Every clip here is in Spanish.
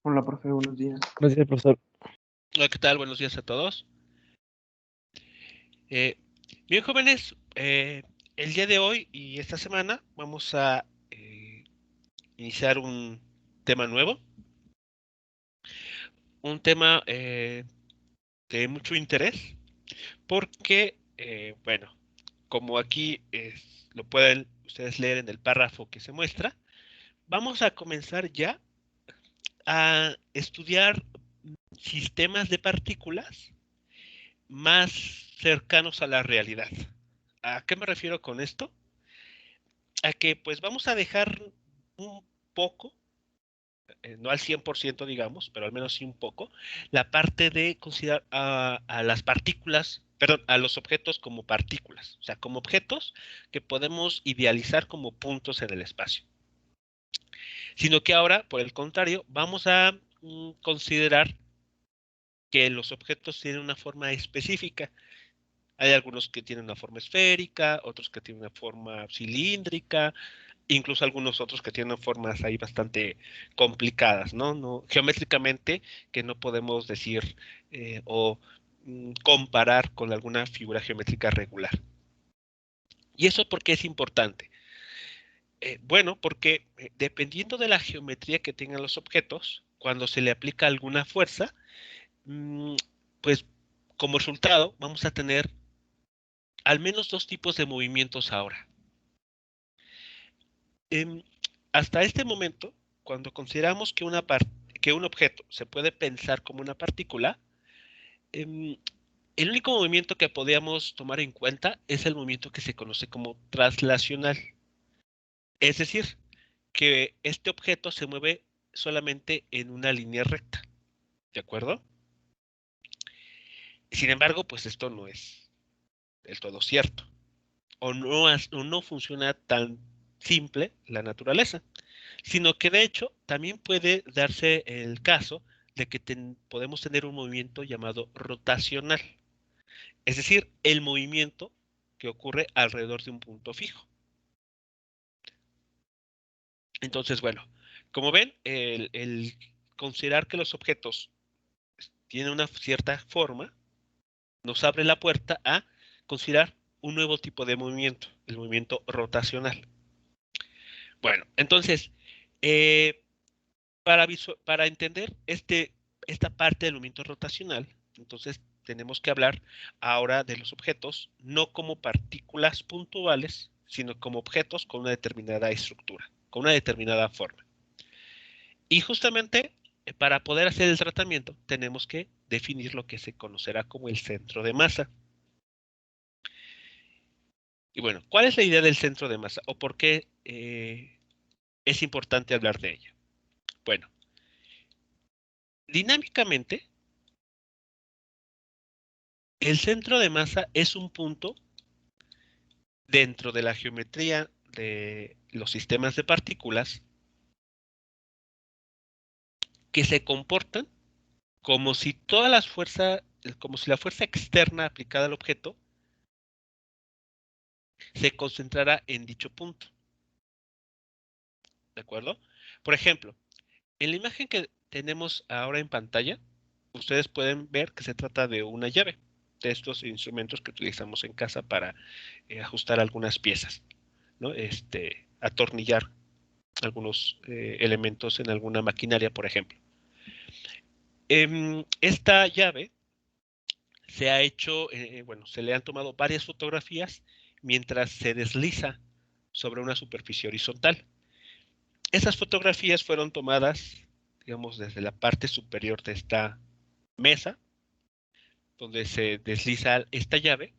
Hola, profe, buenos días. Gracias, profesor. Hola, ¿qué tal? Buenos días a todos. Bien, jóvenes, el día de hoy y esta semana vamos a iniciar un tema nuevo, un tema de mucho interés, porque, bueno, como aquí lo pueden ustedes leer en el párrafo que se muestra, vamos a comenzar ya a estudiar sistemas de partículas más cercanos a la realidad. ¿A qué me refiero con esto? A que pues vamos a dejar un poco, no al 100% digamos, pero al menos sí un poco, la parte de considerar a las partículas, perdón, a los objetos como partículas, o sea, como objetos que podemos idealizar como puntos en el espacio. Sino que ahora, por el contrario, vamos a considerar que los objetos tienen una forma específica. Hay algunos que tienen una forma esférica, otros que tienen una forma cilíndrica, incluso algunos otros que tienen formas ahí bastante complicadas, ¿no? Geométricamente, que no podemos decir o comparar con alguna figura geométrica regular. ¿Y eso por qué es importante? Bueno, porque dependiendo de la geometría que tengan los objetos, cuando se le aplica alguna fuerza, pues como resultado vamos a tener al menos dos tipos de movimientos ahora. Hasta este momento, cuando consideramos que un objeto se puede pensar como una partícula, el único movimiento que podíamos tomar en cuenta es el movimiento que se conoce como traslacional. Es decir, que este objeto se mueve solamente en una línea recta. ¿De acuerdo? Sin embargo, pues esto no es del todo cierto. O no funciona tan simple la naturaleza, sino que de hecho también puede darse el caso de que podemos tener un movimiento llamado rotacional, es decir, el movimiento que ocurre alrededor de un punto fijo. Entonces, bueno, como ven, el considerar que los objetos tienen una cierta forma nos abre la puerta a considerar un nuevo tipo de movimiento, el movimiento rotacional. Bueno, entonces, eh, para entender esta parte del movimiento rotacional, entonces tenemos que hablar ahora de los objetos no como partículas puntuales, sino como objetos con una determinada estructura, con una determinada forma. Y justamente para poder hacer el tratamiento tenemos que definir lo que se conocerá como el centro de masa. Y bueno, ¿cuál es la idea del centro de masa o por qué es importante hablar de ella? Bueno, dinámicamente, el centro de masa es un punto dentro de la geometría de los sistemas de partículas que se comportan como si como si la fuerza externa aplicada al objeto se concentrara en dicho punto. ¿De acuerdo? Por ejemplo, en la imagen que tenemos ahora en pantalla, ustedes pueden ver que se trata de una llave, de estos instrumentos que utilizamos en casa para ajustar algunas piezas, ¿no? Atornillar algunos elementos en alguna maquinaria, por ejemplo. Esta llave se ha hecho, bueno, se le han tomado varias fotografías mientras se desliza sobre una superficie horizontal. Esas fotografías fueron tomadas, digamos, desde la parte superior de esta mesa, donde se desliza esta llave,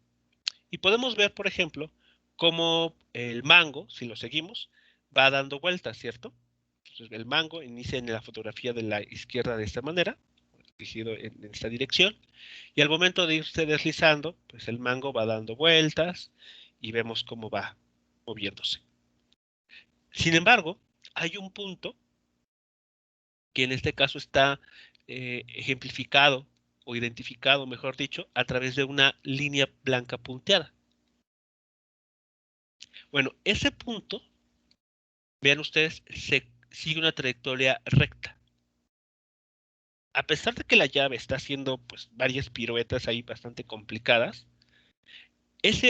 y podemos ver, por ejemplo, cómo el mango, si lo seguimos, va dando vueltas, ¿cierto? Entonces, el mango inicia en la fotografía de la izquierda de esta manera, dirigido en esta dirección, y al momento de irse deslizando, pues el mango va dando vueltas y vemos cómo va moviéndose. Sin embargo, hay un punto que en este caso está ejemplificado o identificado, mejor dicho, a través de una línea blanca punteada. Bueno, ese punto, vean ustedes, se sigue una trayectoria recta. a pesar de que la llave está haciendo pues varias piruetas ahí bastante complicadas,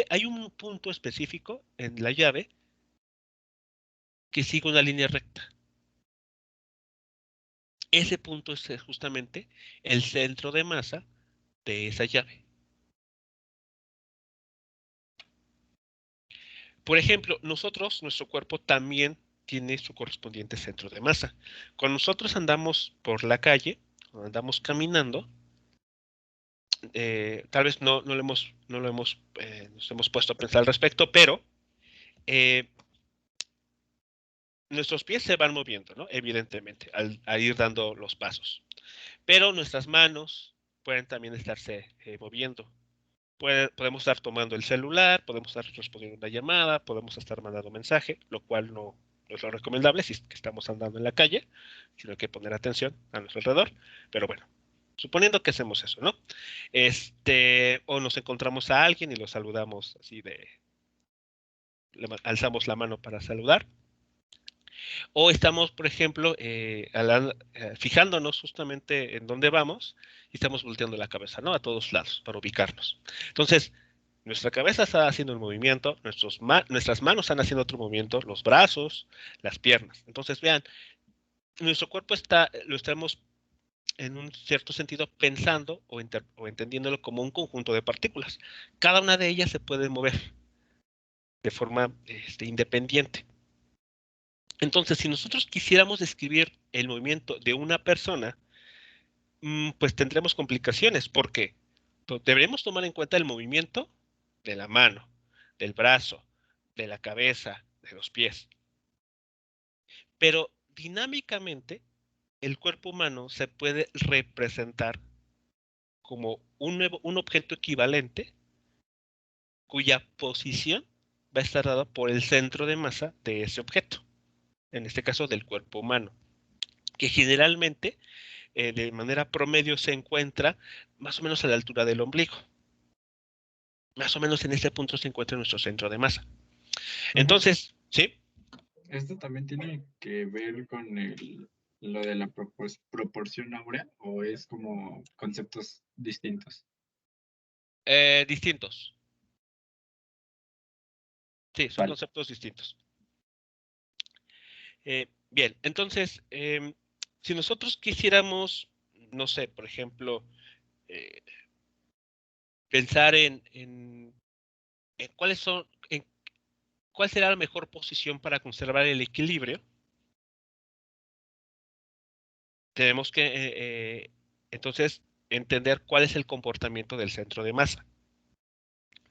hay un punto específico en la llave que sigue una línea recta. Ese punto es justamente el centro de masa de esa llave. Por ejemplo, nuestro cuerpo también tiene su correspondiente centro de masa. Cuando nosotros andamos por la calle, o andamos caminando, tal vez nos hemos puesto a pensar al respecto, pero eh, nuestros pies se van moviendo, ¿no? Evidentemente, al ir dando los pasos. Pero nuestras manos pueden también estarse moviendo. Podemos estar tomando el celular, podemos estar respondiendo una llamada, podemos estar mandando mensaje, lo cual no es lo recomendable si es que estamos andando en la calle, sino hay que poner atención a nuestro alrededor. Pero bueno, suponiendo que hacemos eso, ¿no? O nos encontramos a alguien y lo saludamos así alzamos la mano para saludar. O estamos, por ejemplo, fijándonos justamente en dónde vamos y estamos volteando la cabeza, ¿no? A todos lados para ubicarnos. Entonces, nuestra cabeza está haciendo un movimiento, nuestras manos están haciendo otro movimiento, los brazos, las piernas. Entonces, vean, nuestro cuerpo lo estamos en un cierto sentido pensando o entendiéndolo como un conjunto de partículas. Cada una de ellas se puede mover de forma independiente. Entonces, si nosotros quisiéramos describir el movimiento de una persona, pues tendremos complicaciones, porque deberemos tomar en cuenta el movimiento de la mano, del brazo, de la cabeza, de los pies. Pero dinámicamente, el cuerpo humano se puede representar como un objeto equivalente cuya posición va a estar dada por el centro de masa de ese objeto, en este caso del cuerpo humano, que generalmente de manera promedio se encuentra más o menos a la altura del ombligo. Más o menos en este punto se encuentra nuestro centro de masa. Entonces, ¿sí? ¿Esto también tiene que ver con lo de la proporción áurea o es como conceptos distintos? Distintos. Sí, son Vale. conceptos distintos. Bien, entonces, si nosotros quisiéramos, no sé, por ejemplo, eh, pensar en cuál será la mejor posición para conservar el equilibrio, tenemos que entonces entender cuál es el comportamiento del centro de masa,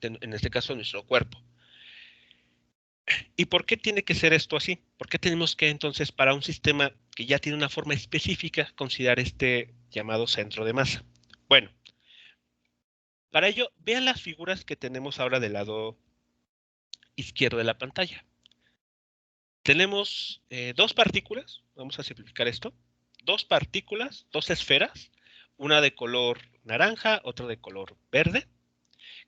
en este caso nuestro cuerpo. ¿Y por qué tiene que ser esto así? ¿Por qué tenemos que entonces para un sistema que ya tiene una forma específica considerar este llamado centro de masa? Bueno, para ello vean las figuras que tenemos ahora del lado izquierdo de la pantalla. Tenemos dos partículas, vamos a simplificar esto, dos partículas, dos esferas, una de color naranja, otra de color verde,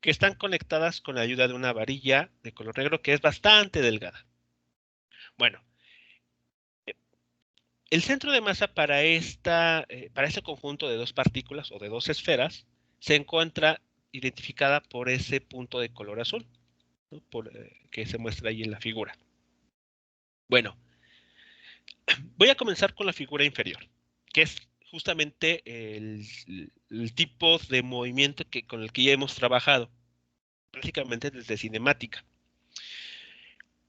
que están conectadas con la ayuda de una varilla de color negro que es bastante delgada. Bueno, el centro de masa para este conjunto de dos partículas o de dos esferas se encuentra identificada por ese punto de color azul, ¿no? Que se muestra ahí en la figura. Bueno, voy a comenzar con la figura inferior, que es justamente el tipo de movimiento con el que ya hemos trabajado, prácticamente desde cinemática.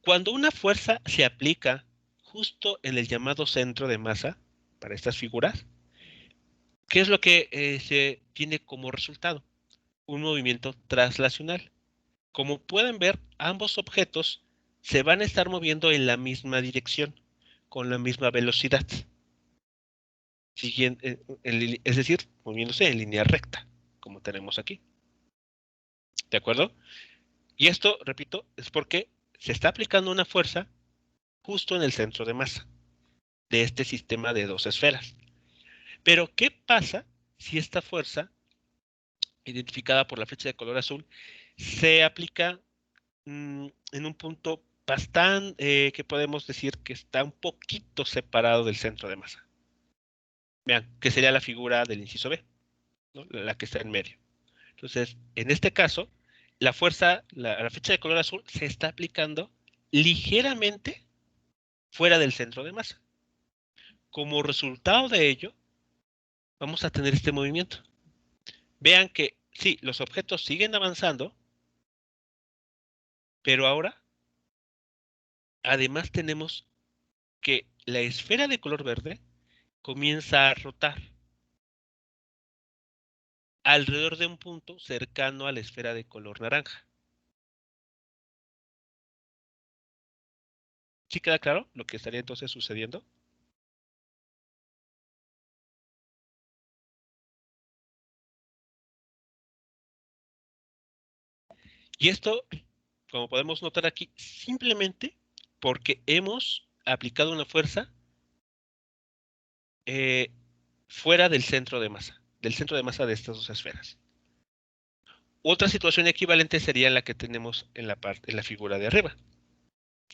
Cuando una fuerza se aplica justo en el llamado centro de masa para estas figuras, ¿qué es lo que se tiene como resultado? Un movimiento traslacional. Como pueden ver, ambos objetos se van a estar moviendo en la misma dirección, con la misma velocidad, es decir, moviéndose en línea recta, como tenemos aquí. ¿De acuerdo? Y esto, repito, es porque se está aplicando una fuerza justo en el centro de masa de este sistema de dos esferas. Pero, ¿qué pasa si esta fuerza, identificada por la flecha de color azul, se aplica en un punto bastante que podemos decir que está un poquito separado del centro de masa? Vean, que sería la figura del inciso B, ¿no? La que está en medio. Entonces, en este caso, la fuerza, la flecha de color azul se está aplicando ligeramente fuera del centro de masa. Como resultado de ello, vamos a tener este movimiento. Vean que sí, los objetos siguen avanzando, pero ahora, además tenemos que la esfera de color verde comienza a rotar alrededor de un punto cercano a la esfera de color naranja. ¿Sí queda claro lo que estaría entonces sucediendo? Y esto, como podemos notar aquí, simplemente porque hemos aplicado una fuerza eh, fuera del centro de masa de estas dos esferas. Otra situación equivalente sería la que tenemos en en la figura de arriba.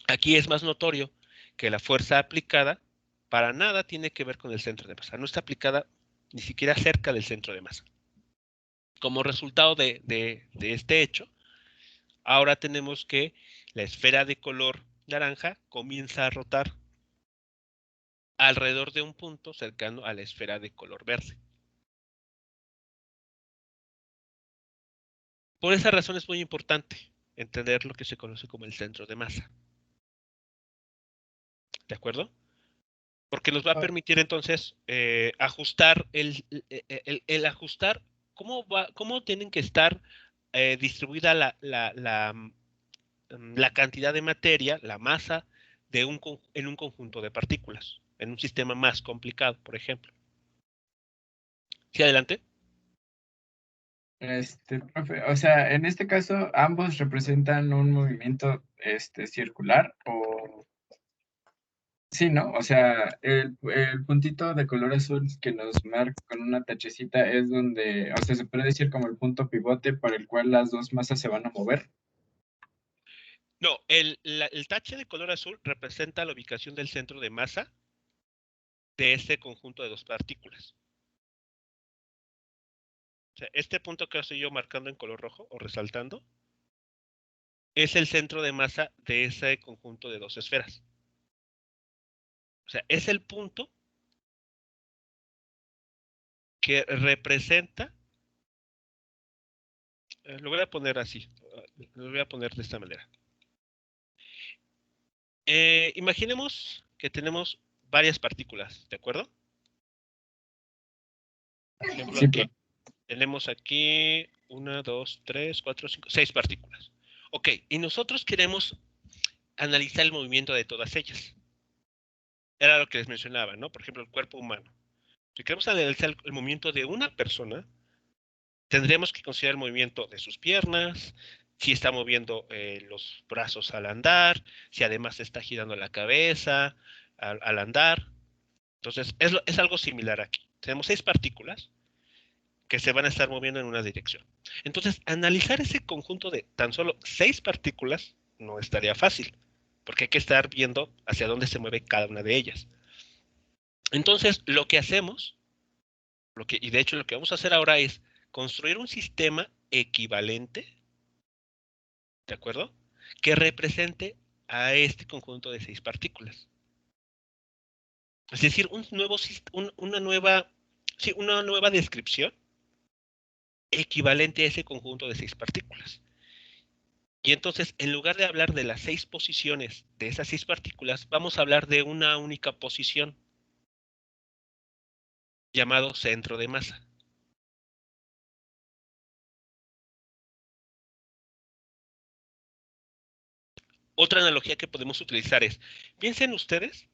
Aquí es más notorio que la fuerza aplicada para nada tiene que ver con el centro de masa. No está aplicada ni siquiera cerca del centro de masa. Como resultado de este hecho, ahora tenemos que la esfera de color naranja comienza a rotar alrededor de un punto cercano a la esfera de color verde. Por esa razón es muy importante entender lo que se conoce como el centro de masa. ¿De acuerdo? Porque nos va a Ah, permitir entonces ajustar el ajustar cómo tienen que estar distribuida la cantidad de materia, la masa en un conjunto de partículas, en un sistema más complicado, por ejemplo. ¿Sí, adelante? Profe, o sea, en este caso, ambos representan un movimiento, circular o sí, ¿no? O sea, el puntito de color azul que nos marca con una tachecita es donde, o sea, se puede decir como el punto pivote por el cual las dos masas se van a mover. No, el tache de color azul representa la ubicación del centro de masa de este conjunto de dos partículas. O sea, este punto que estoy yo marcando en color rojo o resaltando es el centro de masa de ese conjunto de dos esferas. O sea, es el punto que representa, lo voy a poner así, lo voy a poner de esta manera. Imaginemos que tenemos varias partículas, ¿de acuerdo? Por ejemplo, Sí, aquí profe. tenemos aquí 1, 2, 3, 4, 5, 6 partículas. Ok, y nosotros queremos analizar el movimiento de todas ellas. Era lo que les mencionaba, ¿no? Por ejemplo, el cuerpo humano. Si queremos analizar el movimiento de una persona, tendríamos que considerar el movimiento de sus piernas, si está moviendo los brazos al andar, si además está girando la cabeza al andar. Entonces, es algo similar aquí. Tenemos 6 partículas que se van a estar moviendo en una dirección. Entonces, analizar ese conjunto de tan solo 6 partículas no estaría fácil, porque hay que estar viendo hacia dónde se mueve cada una de ellas. Entonces, lo que hacemos, y de hecho lo que vamos a hacer ahora es construir un sistema equivalente, ¿de acuerdo? Que represente a este conjunto de 6 partículas. Es decir, una nueva descripción equivalente a ese conjunto de 6 partículas. Y entonces, en lugar de hablar de las 6 posiciones de esas 6 partículas, vamos a hablar de una única posición llamado centro de masa. Otra analogía que podemos utilizar es, piensen ustedes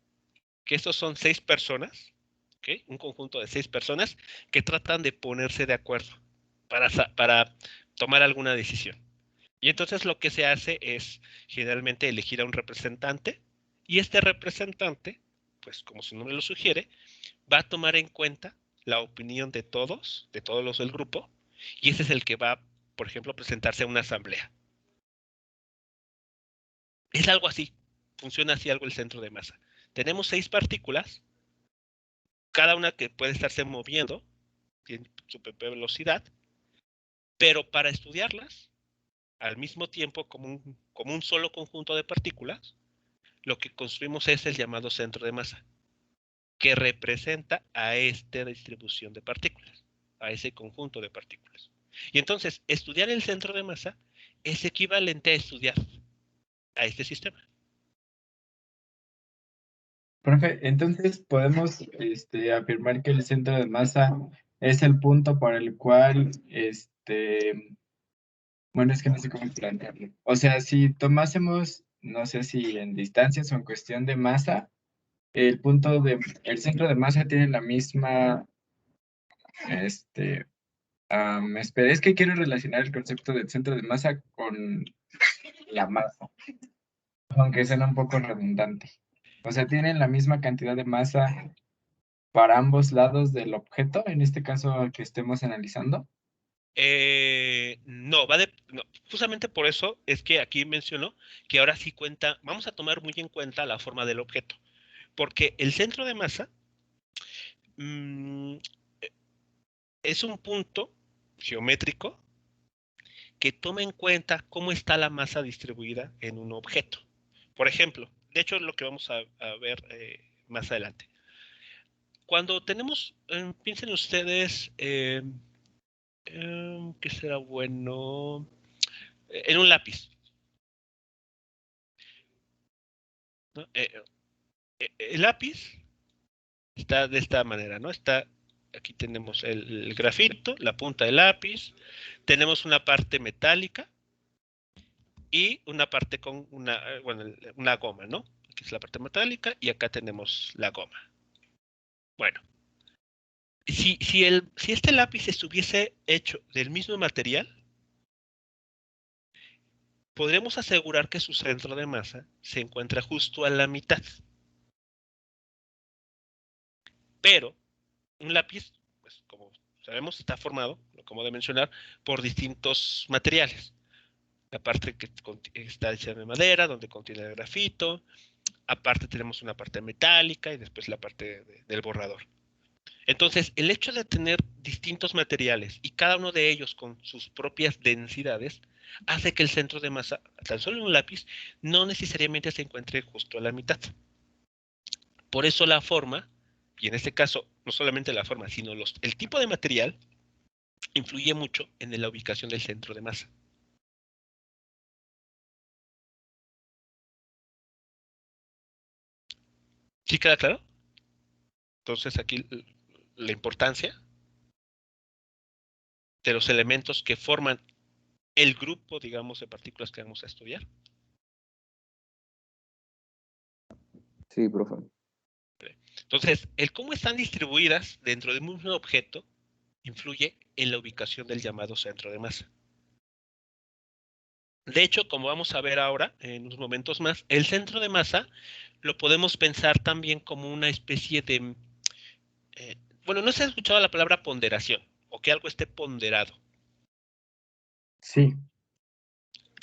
que estos son 6 personas, ¿okay? Un conjunto de 6 personas que tratan de ponerse de acuerdo para tomar alguna decisión. Y entonces lo que se hace es generalmente elegir a un representante y este representante, pues como su nombre lo sugiere, va a tomar en cuenta la opinión de todos los del grupo, y ese es el que va, por ejemplo, a presentarse a una asamblea. Es algo así, funciona así algo el centro de masa. Tenemos 6 partículas cada una que puede estarse moviendo, tiene su propia velocidad, pero para estudiarlas al mismo tiempo como un solo conjunto de partículas, lo que construimos es el llamado centro de masa, que representa a esta distribución de partículas, a ese conjunto de partículas. Y entonces, estudiar el centro de masa es equivalente a estudiar a este sistema. Profe, entonces podemos afirmar que el centro de masa es el punto por el cual, bueno, es que no sé cómo plantearlo. O sea, si tomásemos, no sé si en distancias o en cuestión de masa, el centro de masa tiene la misma, este, espera, es que quiero relacionar el concepto del centro de masa con la masa, aunque suena un poco redundante. O sea, tienen la misma cantidad de masa para ambos lados del objeto, en este caso que estemos analizando. No, no, justamente por eso es que aquí menciono que ahora sí cuenta, vamos a tomar muy en cuenta la forma del objeto, porque el centro de masa mmm, es un punto geométrico que toma en cuenta cómo está la masa distribuida en un objeto. Por ejemplo, de hecho es lo que vamos a ver más adelante. Cuando tenemos, piensen ustedes, ¿qué será bueno? En un lápiz, ¿no? El lápiz está de esta manera, ¿no? Aquí tenemos el grafito, la punta del lápiz, tenemos una parte metálica y una parte con una goma, ¿no? Aquí es la parte metálica y acá tenemos la goma. Bueno, si este lápiz estuviese hecho del mismo material, podremos asegurar que su centro de masa se encuentra justo a la mitad. Pero un lápiz, pues como sabemos, está formado, lo acabo de mencionar, por distintos materiales. La parte que está hecha de madera, donde contiene el grafito. Aparte tenemos una parte metálica y después la parte del borrador. Entonces, el hecho de tener distintos materiales y cada uno de ellos con sus propias densidades hace que el centro de masa, tan solo en un lápiz, no necesariamente se encuentre justo a la mitad. Por eso la forma, y en este caso no solamente la forma, sino el tipo de material, influye mucho en la ubicación del centro de masa. ¿Sí queda claro? Entonces aquí la importancia de los elementos que forman el grupo, digamos, de partículas que vamos a estudiar. Sí, profe. Entonces, el cómo están distribuidas dentro de un mismo objeto influye en la ubicación del llamado centro de masa. De hecho, como vamos a ver ahora, en unos momentos más, el centro de masa lo podemos pensar también como una especie de... bueno, no se ha escuchado la palabra ponderación, o que algo esté ponderado. Sí,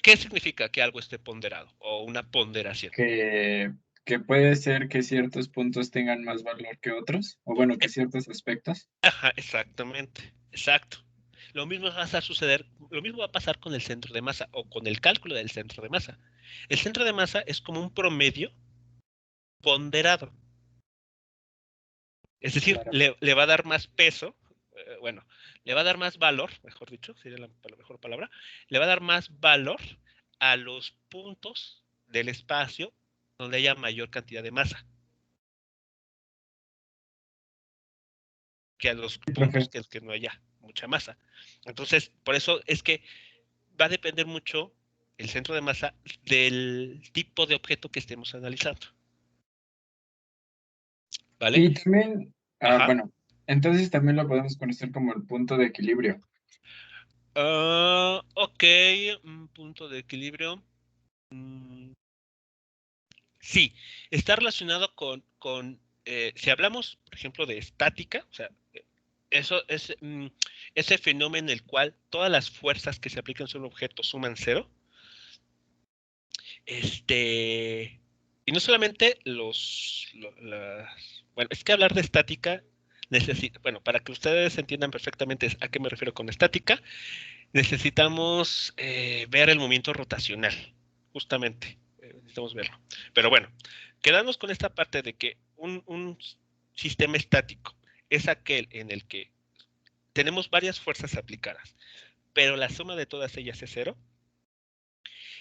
¿Qué significa que algo esté ponderado o una ponderación? que puede ser que ciertos puntos tengan más valor que otros, o bueno, que ciertos aspectos. Ajá, exactamente, exacto. Lo mismo va a pasar con el centro de masa o con el cálculo del centro de masa. El centro de masa es como un promedio ponderado. Es decir, Claro. le va a dar más peso, bueno, le va a dar más valor, mejor dicho, sería la mejor palabra, le va a dar más valor a los puntos del espacio donde haya mayor cantidad de masa que a los Sí, puntos profe. que no haya mucha masa. Entonces, por eso es que va a depender mucho el centro de masa del tipo de objeto que estemos analizando. ¿Vale? Y también, Ajá. bueno, entonces también lo podemos conocer como el punto de equilibrio. Ok, un punto de equilibrio. Mm, sí, está relacionado si hablamos, por ejemplo, de estática, o sea, eso es ese fenómeno en el cual todas las fuerzas que se aplican sobre un objeto suman cero. Y no solamente bueno, es que hablar de estática Bueno, para que ustedes entiendan perfectamente a qué me refiero con estática, necesitamos ver el movimiento rotacional, justamente, necesitamos verlo. Pero bueno, quedamos con esta parte de que un sistema estático es aquel en el que tenemos varias fuerzas aplicadas, pero la suma de todas ellas es cero.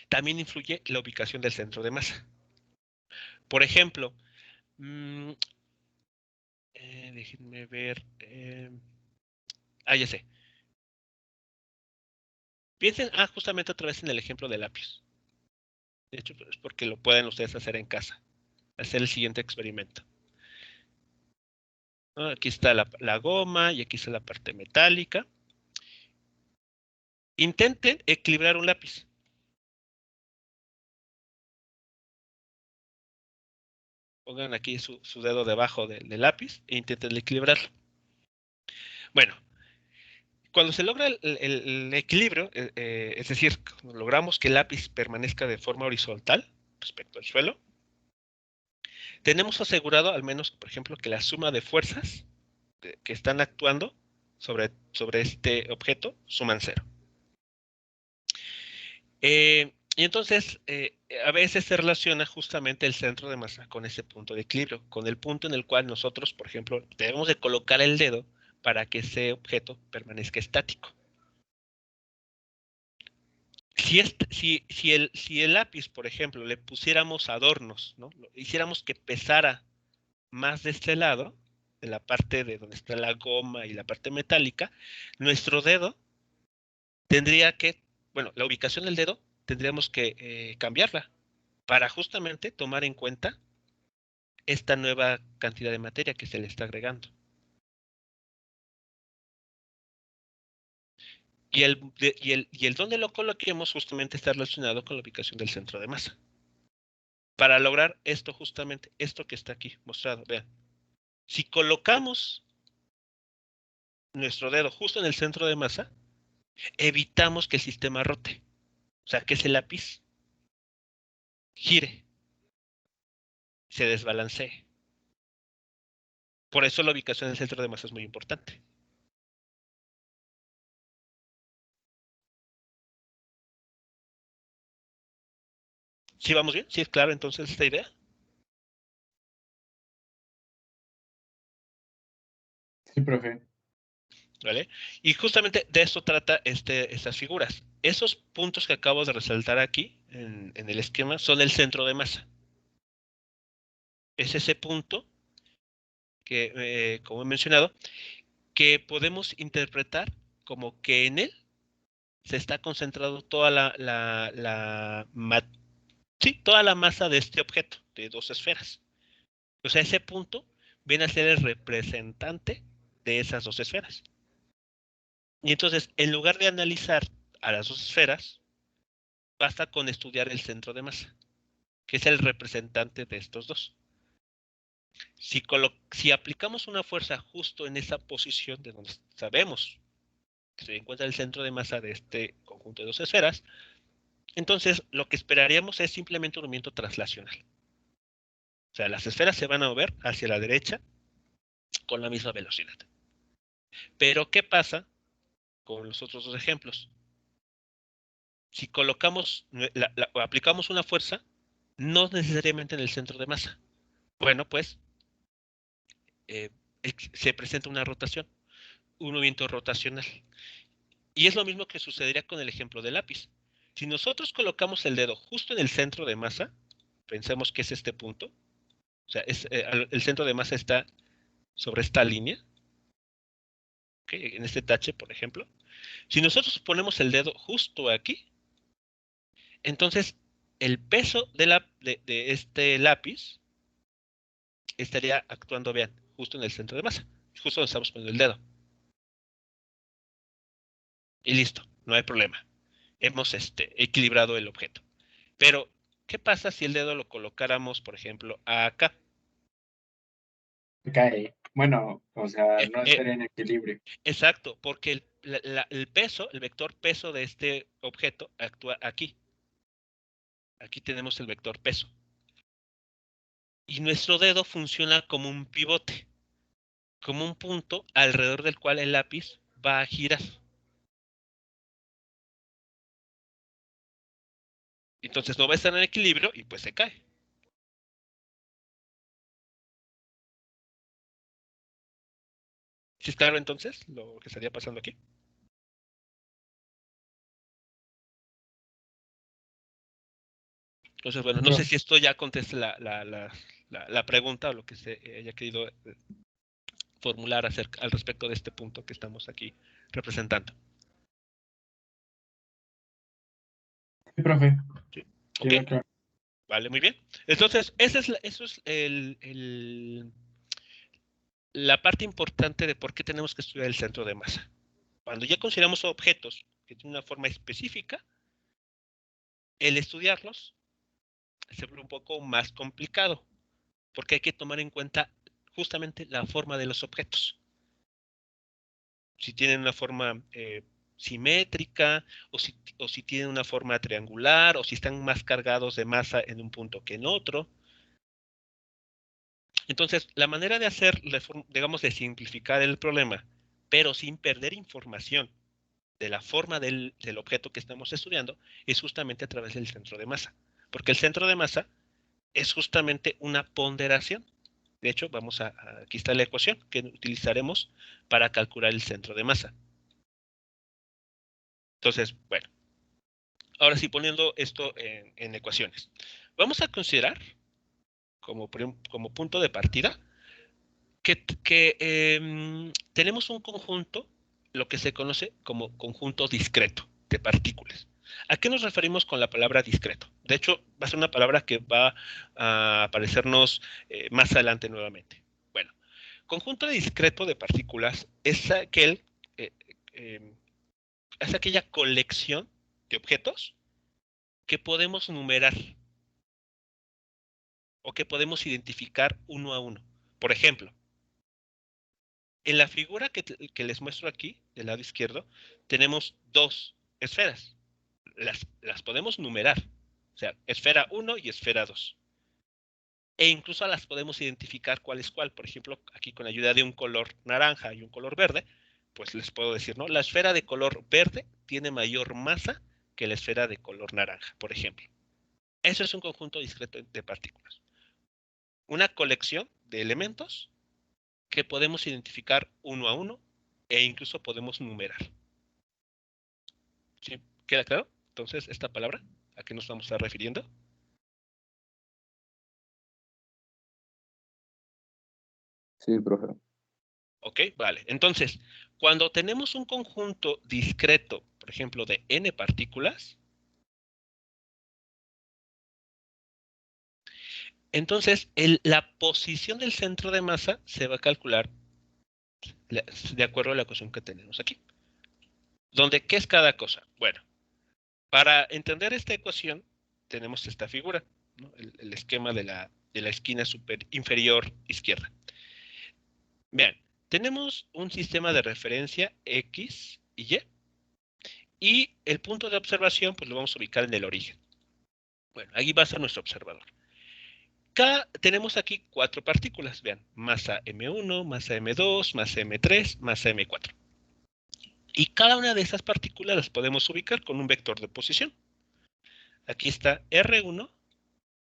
También influye la ubicación del centro de masa. Por ejemplo, déjenme ver. Ya sé. Piensen, justamente otra vez en el ejemplo del lápiz. De hecho, es porque lo pueden ustedes hacer en casa. Hacer el siguiente experimento. Aquí está la goma y aquí está la parte metálica. Intenten equilibrar un lápiz. Pongan aquí su dedo debajo del lápiz e intenten equilibrarlo. Bueno, cuando se logra el equilibrio, es decir, cuando logramos que el lápiz permanezca de forma horizontal respecto al suelo, tenemos asegurado al menos, por ejemplo, que la suma de fuerzas que están actuando sobre este objeto suman cero. Y entonces, a veces se relaciona justamente el centro de masa con ese punto de equilibrio, con el punto en el cual nosotros, por ejemplo, debemos de colocar el dedo para que ese objeto permanezca estático. Si el lápiz, por ejemplo, le pusiéramos adornos, ¿no? Hiciéramos que pesara más de este lado, de la parte de donde está la goma y la parte metálica, nuestro dedo tendría que, bueno, la ubicación del dedo tendríamos que cambiarla para justamente tomar en cuenta esta nueva cantidad de materia que se le está agregando. Y el donde lo coloquemos justamente está relacionado con la ubicación del centro de masa. Para lograr esto justamente, esto que está aquí mostrado, vean. Si colocamos nuestro dedo justo en el centro de masa, evitamos que el sistema rote. O sea, que ese lápiz gire, se desbalancee. Por eso la ubicación del centro de masa es muy importante. ¿Sí vamos bien? ¿Sí es claro entonces esta idea? Sí, profe. ¿Vale? Y justamente de eso trata estas figuras. Esos puntos que acabo de resaltar aquí en el esquema son el centro de masa. Es ese punto que, como he mencionado, que podemos interpretar como que en él se está concentrado toda toda la masa de este objeto, de dos esferas. O sea, ese punto viene a ser el representante de esas dos esferas. Y entonces, en lugar de analizar a las dos esferas, basta con estudiar el centro de masa, que es el representante de estos dos. Si aplicamos una fuerza justo en esa posición de donde sabemos que se encuentra el centro de masa de este conjunto de dos esferas, entonces lo que esperaríamos es simplemente un movimiento translacional. O sea, las esferas se van a mover hacia la derecha con la misma velocidad. Pero, ¿qué pasa con los otros dos ejemplos? Si colocamos o aplicamos una fuerza, no necesariamente en el centro de masa. Bueno, pues eh, se presenta una rotación, un movimiento rotacional. Y es lo mismo que sucedería con el ejemplo del lápiz. Si nosotros colocamos el dedo justo en el centro de masa, pensemos que es este punto, o sea, el centro de masa está sobre esta línea, ¿okay? En este tache, por ejemplo. Si nosotros ponemos el dedo justo aquí, entonces el peso de este lápiz estaría actuando, vean, justo en el centro de masa, justo donde estamos poniendo el dedo. Y listo, no hay problema. Hemos equilibrado el objeto. Pero, ¿qué pasa si el dedo lo colocáramos, por ejemplo, acá? Cae. Bueno, o sea, Eh, no eh, estaría en equilibrio. exacto, porque el peso, el vector peso de este objeto actúa aquí. Aquí tenemos el vector peso. Y nuestro dedo funciona como un pivote. como un punto alrededor del cual el lápiz va a girar. Entonces no va a estar en equilibrio y pues se cae. ¿Sí es claro entonces lo que estaría pasando aquí? Entonces, bueno, no sé si esto ya contesta la pregunta o lo que se haya querido formular al respecto de este punto que estamos aquí representando. Sí, profe. ¿Sí? Sí, ¿Ok? claro. Vale, muy bien. Entonces, eso es la parte importante de por qué tenemos que estudiar el centro de masa. Cuando ya consideramos objetos que tienen una forma específica, el estudiarlos se vuelve un poco más complicado, porque hay que tomar en cuenta justamente la forma de los objetos. Si tienen una forma simétrica, o si tienen una forma triangular, o si están más cargados de masa en un punto que en otro. Entonces, la manera de hacer, digamos, de simplificar el problema, pero sin perder información de la forma del objeto que estamos estudiando, es justamente a través del centro de masa. Porque el centro de masa es justamente una ponderación. De hecho, aquí está la ecuación que utilizaremos para calcular el centro de masa. Entonces, bueno, ahora sí, poniendo esto en ecuaciones. Vamos a considerar como punto de partida que tenemos un conjunto, lo que se conoce como conjunto discreto de partículas. ¿A qué nos referimos con la palabra discreto? De hecho, va a ser una palabra que va a aparecernos más adelante nuevamente. Bueno, conjunto discreto de partículas es eh, eh, es aquella colección de objetos que podemos numerar o que podemos identificar uno a uno. Por ejemplo, en la figura que les muestro aquí, del lado izquierdo, tenemos dos esferas. Las podemos numerar. O sea, esfera 1 y esfera 2. E incluso las podemos identificar cuál es cuál. Por ejemplo, aquí con la ayuda de un color naranja y un color verde, pues les puedo decir, ¿no? La esfera de color verde tiene mayor masa que la esfera de color naranja, por ejemplo. Eso es un conjunto discreto de partículas. Una colección de elementos que podemos identificar uno a uno e incluso podemos numerar. ¿Sí? ¿Queda claro? Entonces, esta palabra, ¿a qué nos vamos a estar refiriendo? Sí, profe. Ok, vale. Entonces, cuando tenemos un conjunto discreto, por ejemplo, de n partículas, entonces la posición del centro de masa se va a calcular de acuerdo a la ecuación que tenemos aquí. ¿Dónde qué es cada cosa? Bueno, para entender esta ecuación, tenemos esta figura, ¿no? El esquema de la esquina inferior izquierda. Vean, tenemos un sistema de referencia X y Y, y el punto de observación, pues lo vamos a ubicar en el origen. Bueno, ahí va a ser nuestro observador. Tenemos aquí 4 partículas, vean, masa M1, masa M2, masa M3, masa M4. Y cada una de esas partículas las podemos ubicar con un vector de posición. Aquí está R1,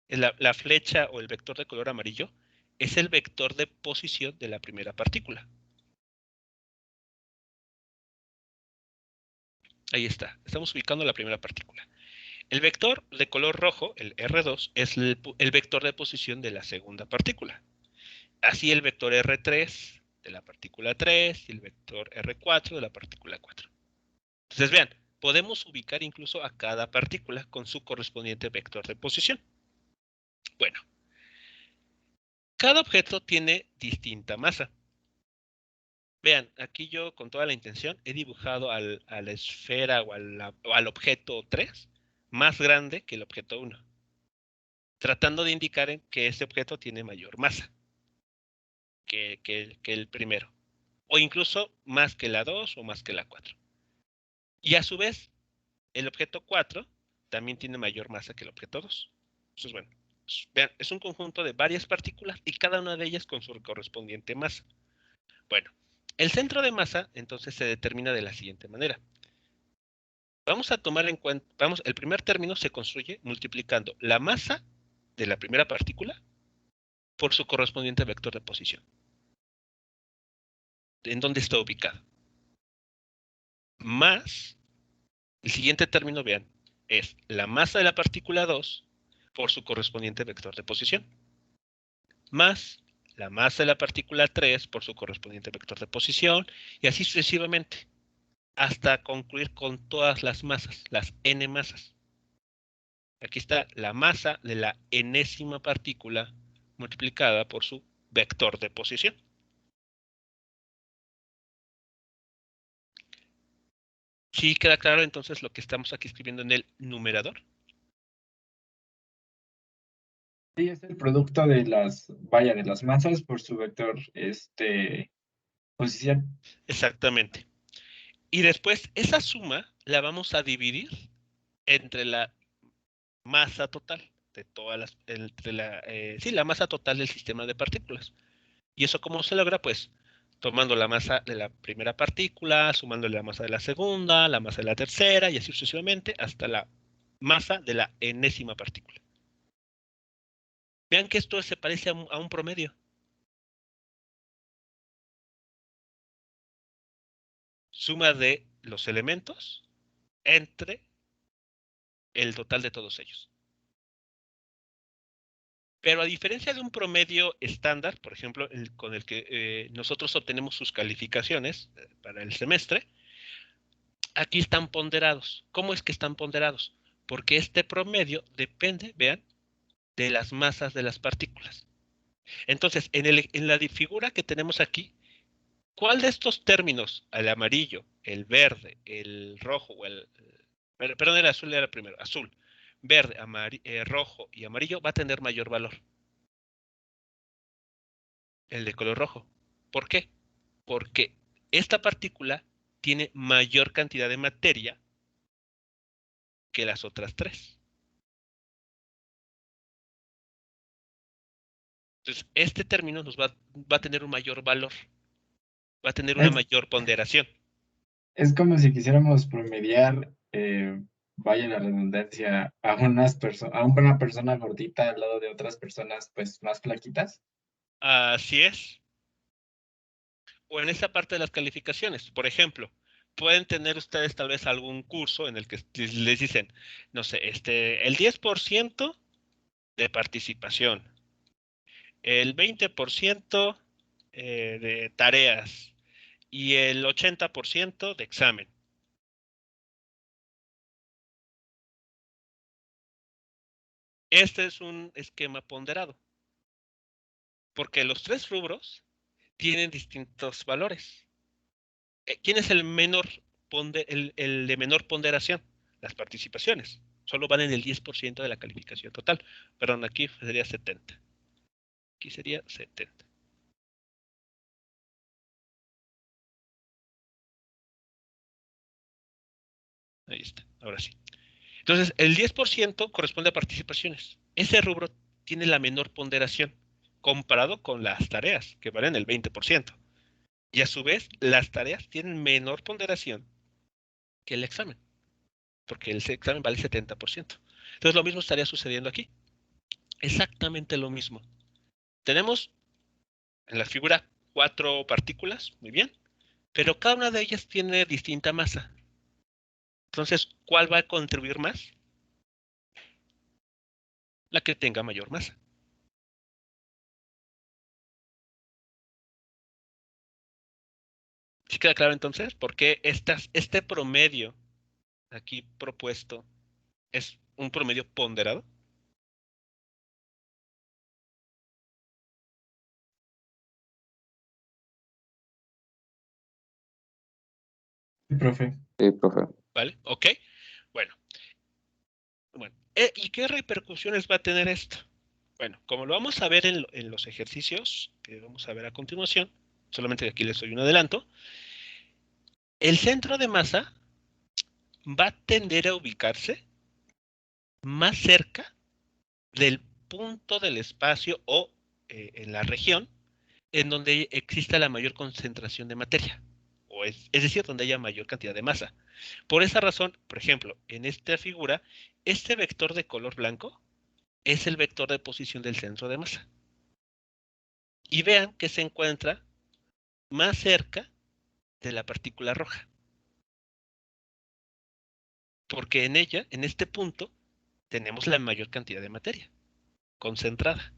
la flecha o el vector de color amarillo, es el vector de posición de la primera partícula. Ahí está, estamos ubicando la primera partícula. El vector de color rojo, el R2, es el vector de posición de la segunda partícula. Así el vector R3 de la partícula 3 y el vector R4 de la partícula 4. Entonces vean, podemos ubicar incluso a cada partícula con su correspondiente vector de posición. Bueno, cada objeto tiene distinta masa. Vean, aquí yo con toda la intención he dibujado a la esfera o al objeto 3 más grande que el objeto 1, tratando de indicar que este objeto tiene mayor masa que el primero, o incluso más que la 2 o más que la 4. Y a su vez, el objeto 4 también tiene mayor masa que el objeto 2. Entonces, bueno, vean, es un conjunto de varias partículas y cada una de ellas con su correspondiente masa. Bueno, el centro de masa entonces se determina de la siguiente manera. Vamos a tomar en cuenta, el primer término se construye multiplicando la masa de la primera partícula por su correspondiente vector de posición. ¿En dónde está ubicado? Más, el siguiente término, vean, es la masa de la partícula 2 por su correspondiente vector de posición. Más la masa de la partícula 3 por su correspondiente vector de posición, y así sucesivamente, hasta concluir con todas las masas, las n masas. Aquí está la masa de la enésima partícula multiplicada por su vector de posición. ¿Sí queda claro entonces lo que estamos aquí escribiendo en el numerador? Sí, es el producto de de las masas por su vector, posición. Exactamente. Y después esa suma la vamos a dividir entre la masa total de todas las, sí, la masa total del sistema de partículas. ¿Y eso cómo se logra? Pues tomando la masa de la primera partícula, sumándole la masa de la segunda, la masa de la tercera, y así sucesivamente hasta la masa de la enésima partícula. Vean que esto se parece a un promedio. Suma de los elementos entre el total de todos ellos. Pero a diferencia de un promedio estándar, por ejemplo, con el que nosotros obtenemos sus calificaciones para el semestre, aquí están ponderados. ¿Cómo es que están ponderados? Porque este promedio depende, vean, de las masas de las partículas. Entonces, en la figura que tenemos aquí, ¿cuál de estos términos, el amarillo, el verde, el rojo, perdón, el azul era primero, azul, verde, rojo y amarillo va a tener mayor valor? El de color rojo. ¿Por qué? Porque esta partícula tiene mayor cantidad de materia que las otras tres. Entonces, este término va a tener un mayor valor, va a tener una Es, mayor ponderación. es como si quisiéramos promediar, vaya la redundancia, a una persona gordita al lado de otras personas, pues, más flaquitas. Así es. O en esa parte de las calificaciones. Por ejemplo, pueden tener ustedes tal vez algún curso en el que les dicen, no sé, el 10% de participación, el 20% de tareas y el 80% de examen. Este es un esquema ponderado, porque los tres rubros tienen distintos valores. ¿Quién es el de menor ponderación? Las participaciones. Solo van en el 10% de la calificación total. Perdón, aquí sería 70. Aquí sería 70. Ahí está, ahora sí. Entonces, el 10% corresponde a participaciones. Ese rubro tiene la menor ponderación comparado con las tareas, que valen el 20%. Y a su vez, las tareas tienen menor ponderación que el examen, porque el examen vale 70%. Entonces, lo mismo estaría sucediendo aquí. Exactamente lo mismo. Tenemos en la figura 4 partículas, muy bien, pero cada una de ellas tiene distinta masa. Entonces, ¿cuál va a contribuir más? La que tenga mayor masa. ¿Sí queda claro entonces por qué este promedio aquí propuesto es un promedio ponderado? Sí, profe. Sí, profe. ¿Vale? ¿Ok? Bueno. ¿Y qué repercusiones va a tener esto? Bueno, como lo vamos a ver en los ejercicios que vamos a ver a continuación, solamente aquí les doy un adelanto, el centro de masa va a tender a ubicarse más cerca del punto del espacio o en la región en donde exista la mayor concentración de materia, es decir, donde haya mayor cantidad de masa. Por esa razón, por ejemplo, en esta figura, este vector de color blanco es el vector de posición del centro de masa. Y vean que se encuentra más cerca de la partícula roja. Porque en ella, en este punto, tenemos la mayor cantidad de materia concentrada.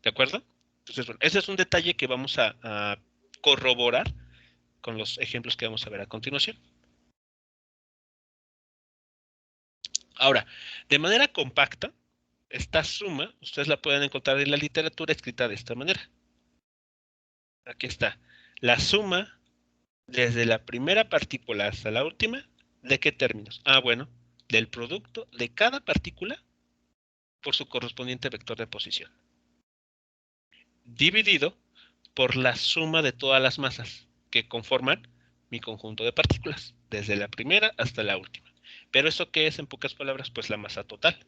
¿De acuerdo? Entonces, bueno, ese es un detalle que vamos a corroborar con los ejemplos que vamos a ver a continuación. Ahora, de manera compacta, esta suma, ustedes la pueden encontrar en la literatura escrita de esta manera. Aquí está. La suma desde la primera partícula hasta la última, ¿de qué términos? Ah, bueno, del producto de cada partícula por su correspondiente vector de posición, dividido por la suma de todas las masas que conforman mi conjunto de partículas, desde la primera hasta la última. ¿Pero eso qué es en pocas palabras? Pues la masa total.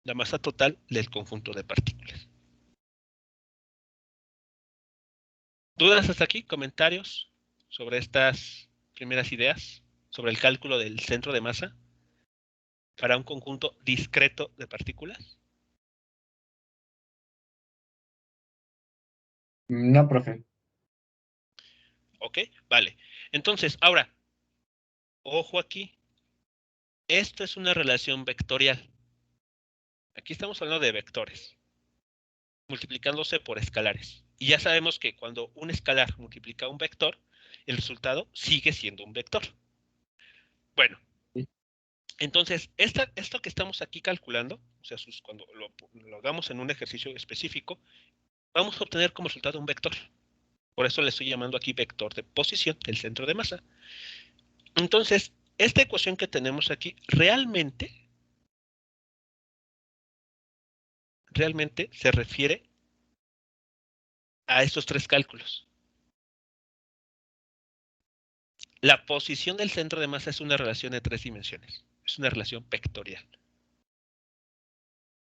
La masa total del conjunto de partículas. ¿Dudas hasta aquí? ¿Comentarios sobre estas primeras ideas? Sobre el cálculo del centro de masa para un conjunto discreto de partículas. No, profe. Ok, vale. Entonces, ahora, ojo aquí. Esto es una relación vectorial. Aquí estamos hablando de vectores, multiplicándose por escalares. Y ya sabemos que cuando un escalar multiplica un vector, el resultado sigue siendo un vector. Bueno, Sí. entonces, esto que estamos aquí calculando, o sea, cuando lo hagamos en un ejercicio específico, vamos a obtener como resultado un vector. Por eso le estoy llamando aquí vector de posición del centro de masa. Entonces, esta ecuación que tenemos aquí realmente se refiere a estos tres cálculos. La posición del centro de masa es una relación de 3 dimensiones. Es una relación vectorial.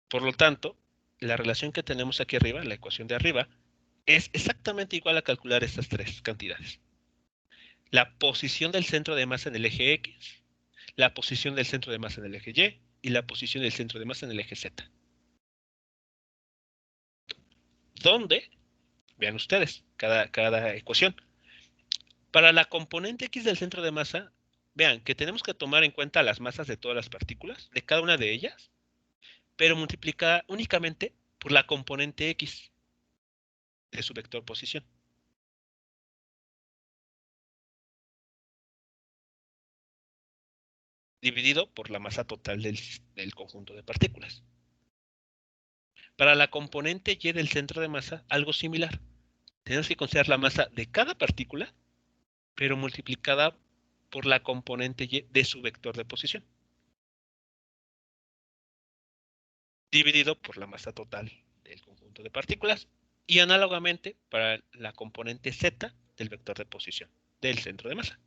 Por lo tanto, la relación que tenemos aquí arriba, la ecuación de arriba, es exactamente igual a calcular estas tres cantidades. La posición del centro de masa en el eje X, la posición del centro de masa en el eje Y y la posición del centro de masa en el eje Z. Donde, vean ustedes, cada ecuación. Para la componente X del centro de masa, vean que tenemos que tomar en cuenta las masas de todas las partículas, de cada una de ellas, pero multiplicada únicamente por la componente X de su vector posición. Dividido por la masa total del conjunto de partículas. Para la componente Y del centro de masa, algo similar. Tenemos que considerar la masa de cada partícula, pero multiplicada por la componente Y de su vector de posición. Dividido por la masa total del conjunto de partículas. Y análogamente para la componente Z del vector de posición del centro de masa.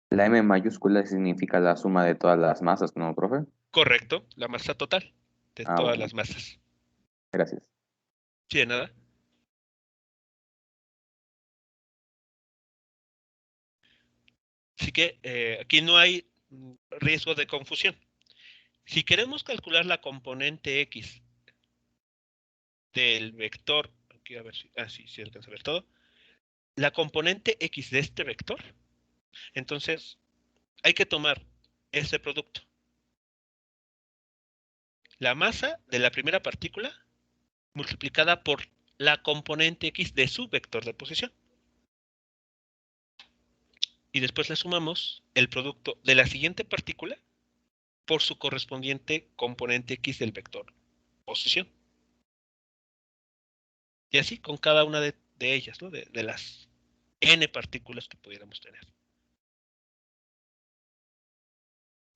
La M mayúscula significa la suma de todas las masas, ¿no, profe? Correcto, la masa total de todas Bueno, las masas. gracias. Sí, de nada. Así que aquí no hay riesgo de confusión. Si queremos calcular la componente X del vector, aquí a ver si, sí alcanza a ver todo. La componente X de este vector, entonces hay que tomar este producto. La masa de la primera partícula multiplicada por la componente X de su vector de posición. Y después le sumamos el producto de la siguiente partícula por su correspondiente componente X del vector posición. Y así con cada una de ellas, ¿no? De las n partículas que pudiéramos tener.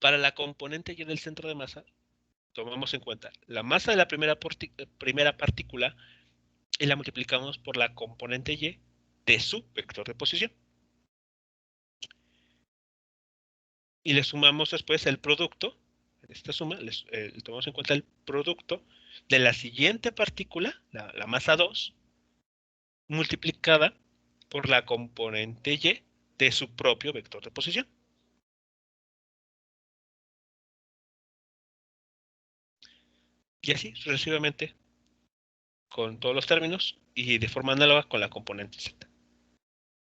Para la componente Y del centro de masa, tomamos en cuenta la masa de la primera partícula y la multiplicamos por la componente Y de su vector de posición. Y le sumamos después el producto, en esta suma, tomamos en cuenta el producto de la siguiente partícula, la masa 2, multiplicada por la componente Y de su propio vector de posición. Y así sucesivamente con todos los términos y de forma análoga con la componente Z.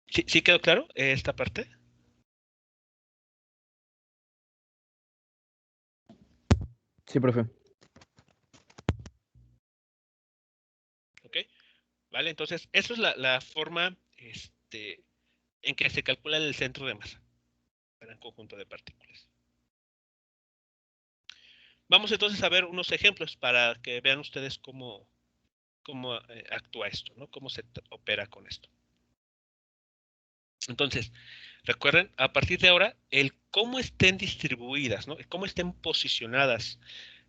¿Sí quedó claro esta parte? Sí, profe. ¿Ok? ¿Vale? Entonces, esa es la forma en que se calcula el centro de masa para un conjunto de partículas. Vamos entonces a ver unos ejemplos para que vean ustedes cómo actúa esto, ¿no? Cómo se opera con esto. Entonces, recuerden, a partir de ahora, el cómo estén distribuidas, ¿no? Cómo estén posicionadas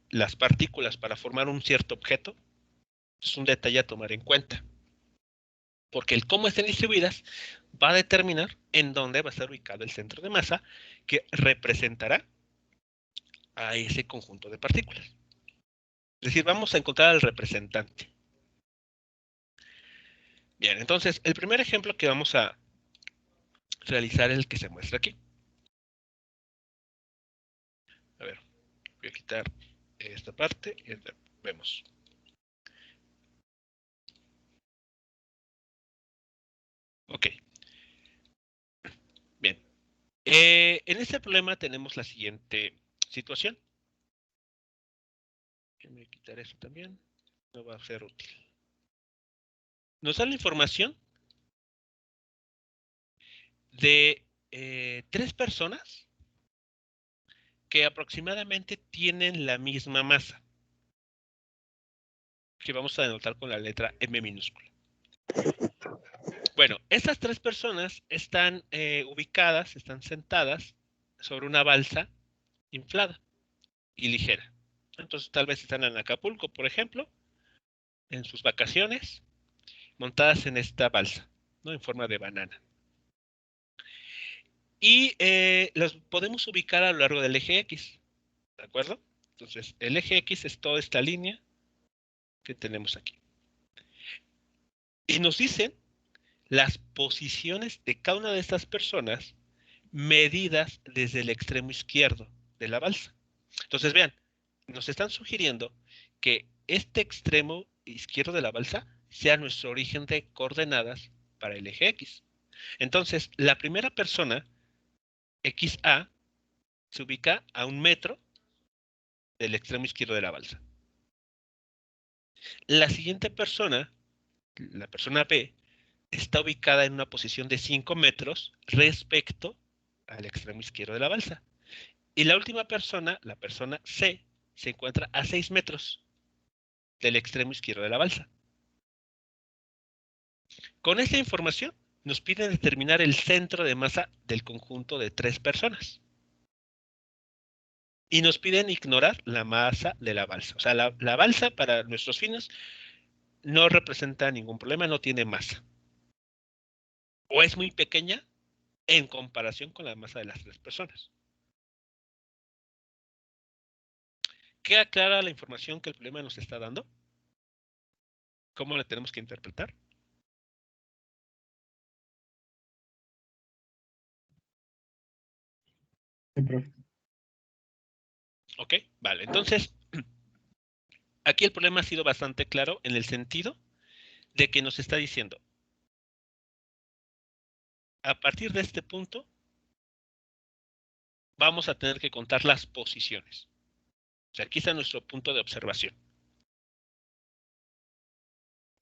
las partículas para formar un cierto objeto, es un detalle a tomar en cuenta. Porque el cómo estén distribuidas va a determinar en dónde va a estar ubicado el centro de masa que representará a ese conjunto de partículas. Es decir, vamos a encontrar al representante. Bien, entonces, el primer ejemplo que vamos a realizar es el que se muestra aquí. A ver, voy a quitar esta parte y vemos. Ok, bien. En este problema tenemos la siguiente situación. Déjenme quitar esto también. No va a ser útil. Nos da la información de 3 personas que aproximadamente tienen la misma masa, que vamos a denotar con la letra M minúscula. Bueno, estas 3 personas están ubicadas, están sentadas sobre una balsa inflada y ligera. Entonces tal vez están en Acapulco, por ejemplo, en sus vacaciones, montadas en esta balsa, ¿no? En forma de banana. Y las podemos ubicar a lo largo del eje X, ¿de acuerdo? Entonces, el eje X es toda esta línea que tenemos aquí. Y nos dicen las posiciones de cada una de estas personas medidas desde el extremo izquierdo de la balsa. Entonces, vean, nos están sugiriendo que este extremo izquierdo de la balsa sea nuestro origen de coordenadas para el eje X. Entonces, la primera persona, XA, se ubica a 1 metro del extremo izquierdo de la balsa. La siguiente persona, la persona B, está ubicada en una posición de 5 metros respecto al extremo izquierdo de la balsa. Y la última persona, la persona C, se encuentra a 6 metros del extremo izquierdo de la balsa. Con esta información nos piden determinar el centro de masa del conjunto de 3 personas. Y nos piden ignorar la masa de la balsa. O sea, la balsa para nuestros fines no representa ningún problema, no tiene masa. O es muy pequeña en comparación con la masa de las 3 personas. ¿Queda clara la información que el problema nos está dando? ¿Cómo la tenemos que interpretar? Sí, profe. Ok, vale. Entonces, aquí el problema ha sido bastante claro en el sentido de que nos está diciendo, a partir de este punto, vamos a tener que contar las posiciones. O sea, aquí está nuestro punto de observación.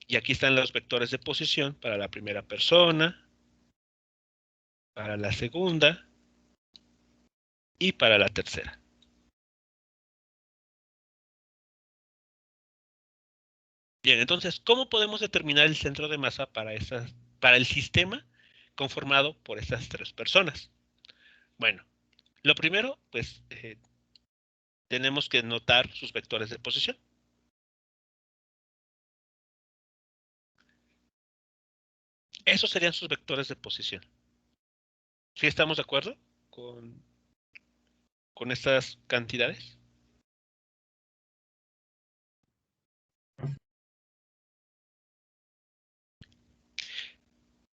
Y aquí están los vectores de posición para la primera persona, para la segunda y para la tercera. Bien, entonces, ¿cómo podemos determinar el centro de masa para el sistema conformado por estas 3 personas? Bueno, lo primero, pues, tenemos que notar sus vectores de posición. Esos serían sus vectores de posición. ¿Sí estamos de acuerdo con estas cantidades?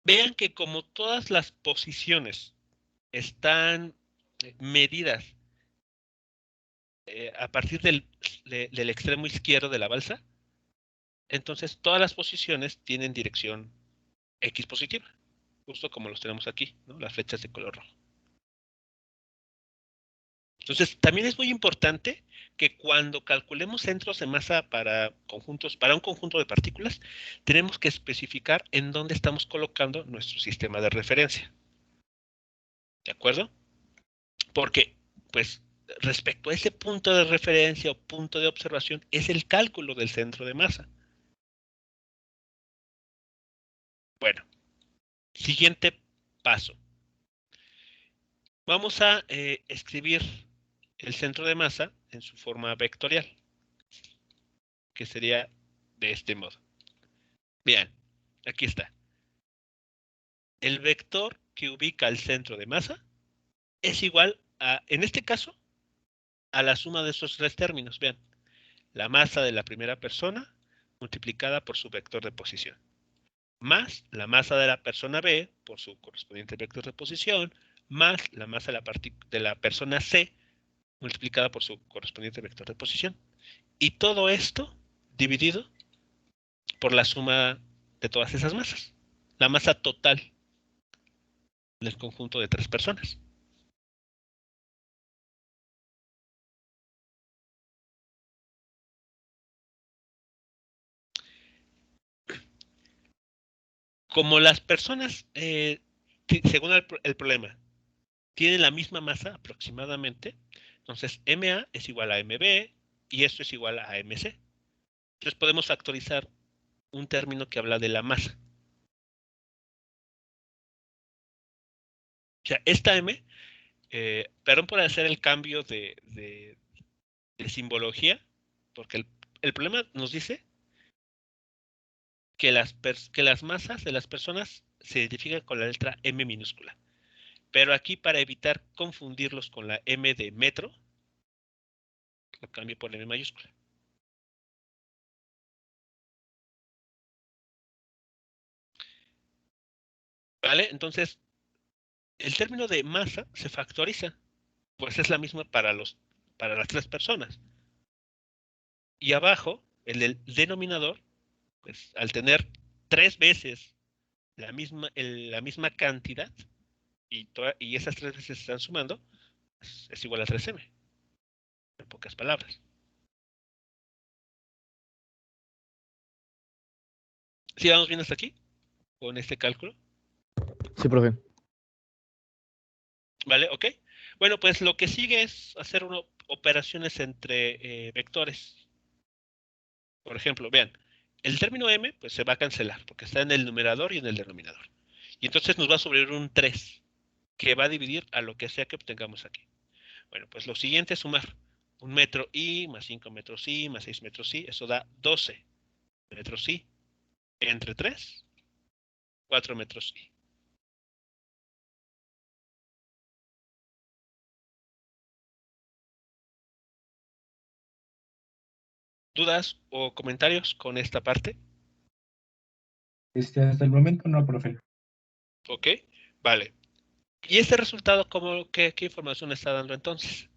Vean que como todas las posiciones están medidas a partir del extremo izquierdo de la balsa, entonces todas las posiciones tienen dirección X positiva, justo como los tenemos aquí, ¿no? Las flechas de color rojo. Entonces, también es muy importante que cuando calculemos centros de masa para un conjunto de partículas, tenemos que especificar en dónde estamos colocando nuestro sistema de referencia. ¿De acuerdo? Porque, pues, respecto a ese punto de referencia o punto de observación, es el cálculo del centro de masa. Bueno, siguiente paso. Vamos a escribir el centro de masa en su forma vectorial, que sería de este modo. Bien, aquí está. El vector que ubica el centro de masa es igual a, en este caso, a la suma de estos tres términos. Vean, la masa de la primera persona multiplicada por su vector de posición, más la masa de la persona B por su correspondiente vector de posición, más la masa de la persona C multiplicada por su correspondiente vector de posición. Y todo esto dividido por la suma de todas esas masas. La masa total del conjunto de tres personas. Como las personas, según el problema, tienen la misma masa aproximadamente, entonces MA es igual a MB y esto es igual a MC. Entonces podemos factorizar un término que habla de la masa. O sea, esta M, perdón por hacer el cambio de simbología, porque el problema nos dice que las masas de las personas se identifican con la letra M minúscula. Pero aquí, para evitar confundirlos con la M de metro, lo cambio por M mayúscula. ¿Vale? Entonces, el término de masa se factoriza, pues es la misma para las tres personas. Y abajo, el denominador, pues al tener tres veces la misma cantidad, y esas tres veces se están sumando, pues, es igual a 3M, en pocas palabras. ¿Sí vamos bien hasta aquí? Con este cálculo. Sí, profe. ¿Vale? ¿Ok? Bueno, pues lo que sigue es hacer operaciones entre vectores. Por ejemplo, vean, el término m pues se va a cancelar porque está en el numerador y en el denominador. Y entonces nos va a sobrevivir un 3 que va a dividir a lo que sea que obtengamos aquí. Bueno, pues lo siguiente es sumar. 1 metro y más 5 metros y más 6 metros y, eso da 12 metros y entre 3, 4 metros y. ¿Dudas o comentarios con esta parte? Hasta el momento no, profe. Ok, vale. ¿Y este resultado qué información está dando entonces?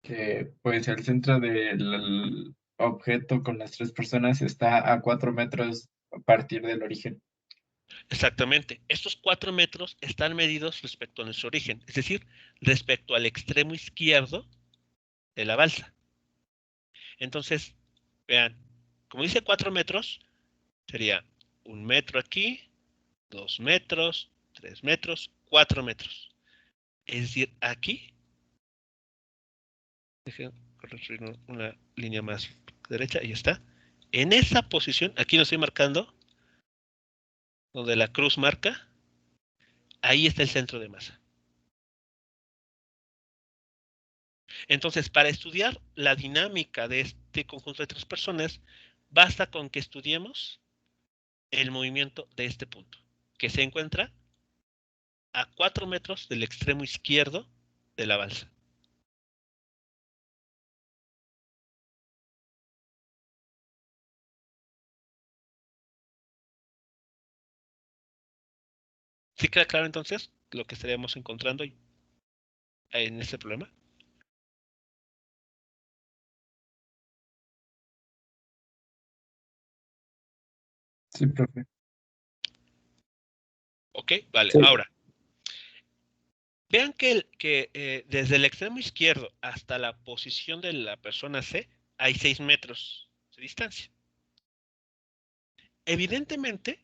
Que pues el centro del objeto con las tres personas está a 4 metros a partir del origen. Exactamente. Estos 4 metros están medidos respecto a nuestro origen, es decir, respecto al extremo izquierdo de la balsa. Entonces, vean, como dice 4 metros, sería 1 metro aquí, 2 metros, 3 metros, 4 metros. Es decir, aquí, dejen construir una línea más derecha, y está. En esa posición, aquí lo estoy marcando, donde la cruz marca, ahí está el centro de masa. Entonces, para estudiar la dinámica de este conjunto de tres personas, basta con que estudiemos el movimiento de este punto, que se encuentra a 4 metros del extremo izquierdo de la balsa. ¿Sí queda claro entonces lo que estaríamos encontrando en este problema? Sí, profe. Ok, vale. Sí. Ahora, vean que desde el extremo izquierdo hasta la posición de la persona C hay 6 metros de distancia. Evidentemente,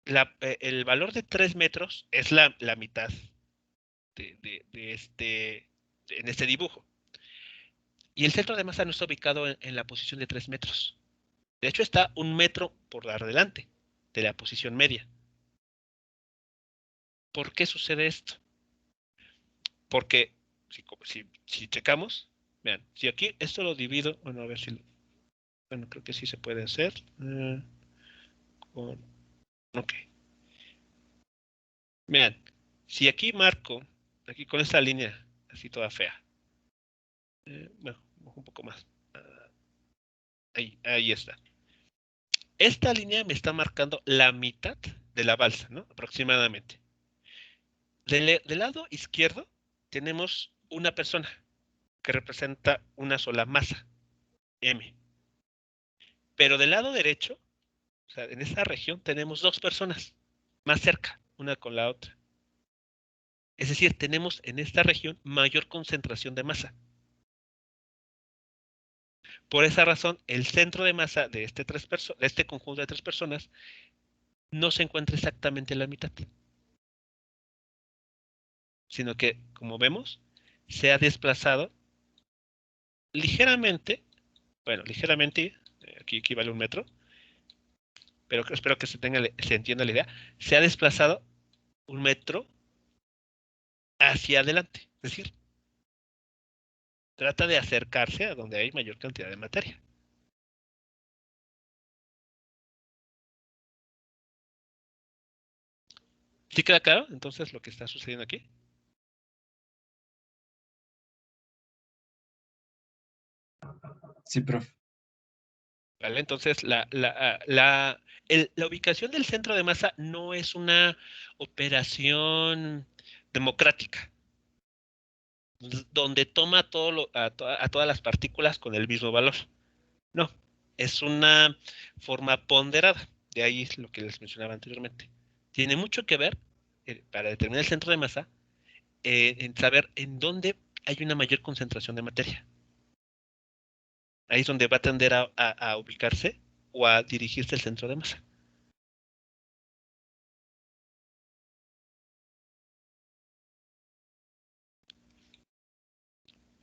el valor de 3 metros es la mitad en este dibujo. Y el centro de masa no está ubicado en la posición de 3 metros. De hecho, está 1 metro por delante de la posición media. ¿Por qué sucede esto? Porque si checamos, vean, si aquí esto lo divido, bueno, a ver si, bueno, creo que sí se puede hacer. Ok. Vean, si aquí marco, aquí con esta línea así toda fea, bueno, un poco más. Ahí está. Esta línea me está marcando la mitad de la balsa, ¿no? Aproximadamente. Del lado izquierdo tenemos una persona que representa una sola masa, M. Pero del lado derecho, o sea, en esta región tenemos dos personas más cerca, una con la otra. Es decir, tenemos en esta región mayor concentración de masa. Por esa razón, el centro de masa de este conjunto de tres personas no se encuentra exactamente en la mitad, sino que, como vemos, se ha desplazado ligeramente, bueno, ligeramente, aquí equivale a 1 metro, pero espero que se entienda la idea, se ha desplazado 1 metro hacia adelante, es decir, trata de acercarse a donde hay mayor cantidad de materia. ¿Sí queda claro entonces lo que está sucediendo aquí? Sí, profe. ¿Vale? Entonces, la ubicación del centro de masa no es una operación democrática, donde toma a todas las partículas con el mismo valor. No, es una forma ponderada. De ahí es lo que les mencionaba anteriormente. Tiene mucho que ver, para determinar el centro de masa, en saber en dónde hay una mayor concentración de materia. Ahí es donde va a tender a ubicarse o a dirigirse el centro de masa.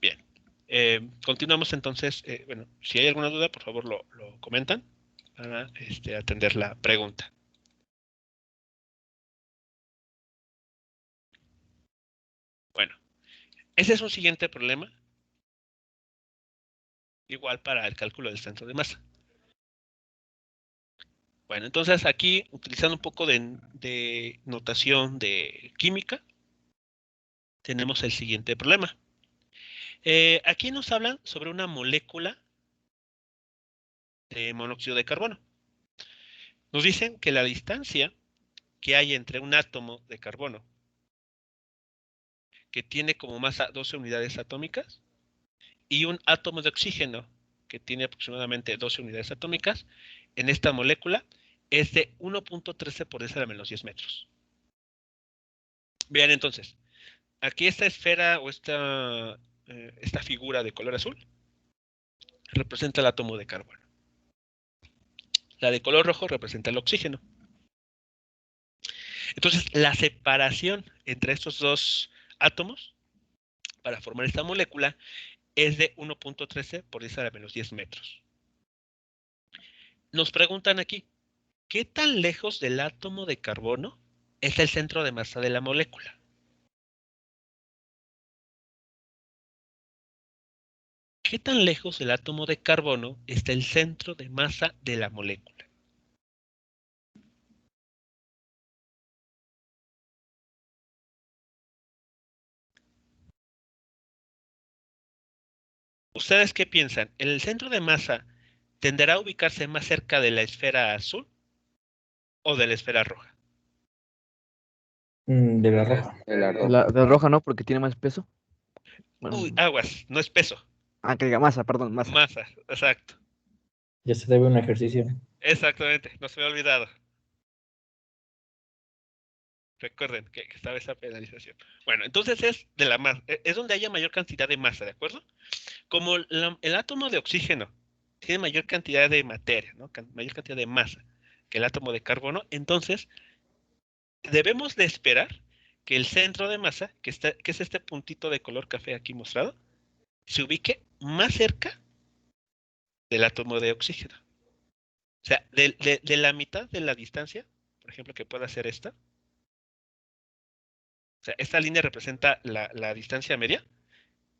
Bien. Continuamos entonces. Bueno, si hay alguna duda, por favor lo comentan para atender la pregunta. Bueno, ese es un siguiente problema, igual para el cálculo del centro de masa. Bueno, entonces aquí, utilizando un poco de notación de química, tenemos el siguiente problema. Aquí nos hablan sobre una molécula de monóxido de carbono. Nos dicen que la distancia que hay entre un átomo de carbono que tiene como masa 12 unidades atómicas y un átomo de oxígeno que tiene aproximadamente 12 unidades atómicas en esta molécula es de 1.13 por 10 a la menos 10 metros. Vean entonces, aquí esta esfera o esta figura de color azul representa el átomo de carbono. La de color rojo representa el oxígeno. Entonces, la separación entre estos dos átomos para formar esta molécula es de 1.13 por 10 a la menos 10 metros. Nos preguntan aquí, ¿qué tan lejos del átomo de carbono es el centro de masa de la molécula? ¿Qué tan lejos del átomo de carbono está el centro de masa de la molécula? ¿Ustedes qué piensan? ¿El centro de masa tenderá a ubicarse más cerca de la esfera azul o de la esfera roja? De la roja. De la De roja. la roja no, porque tiene más peso. Bueno, Uy, aguas, no es peso, que diga masa, perdón, masa. masa, exacto. Ya se debe un ejercicio. Exactamente, no se me ha olvidado. Recuerden que estaba esa penalización. Bueno, entonces es de la masa, es donde haya mayor cantidad de masa, ¿de acuerdo? Como el átomo de oxígeno tiene mayor cantidad de materia, ¿no? Mayor cantidad de masa que el átomo de carbono, entonces debemos de esperar que el centro de masa, que es este puntito de color café aquí mostrado, se ubique más cerca del átomo de oxígeno. O sea, de la mitad de la distancia, por ejemplo, que pueda ser esta. O sea, esta línea representa la distancia media.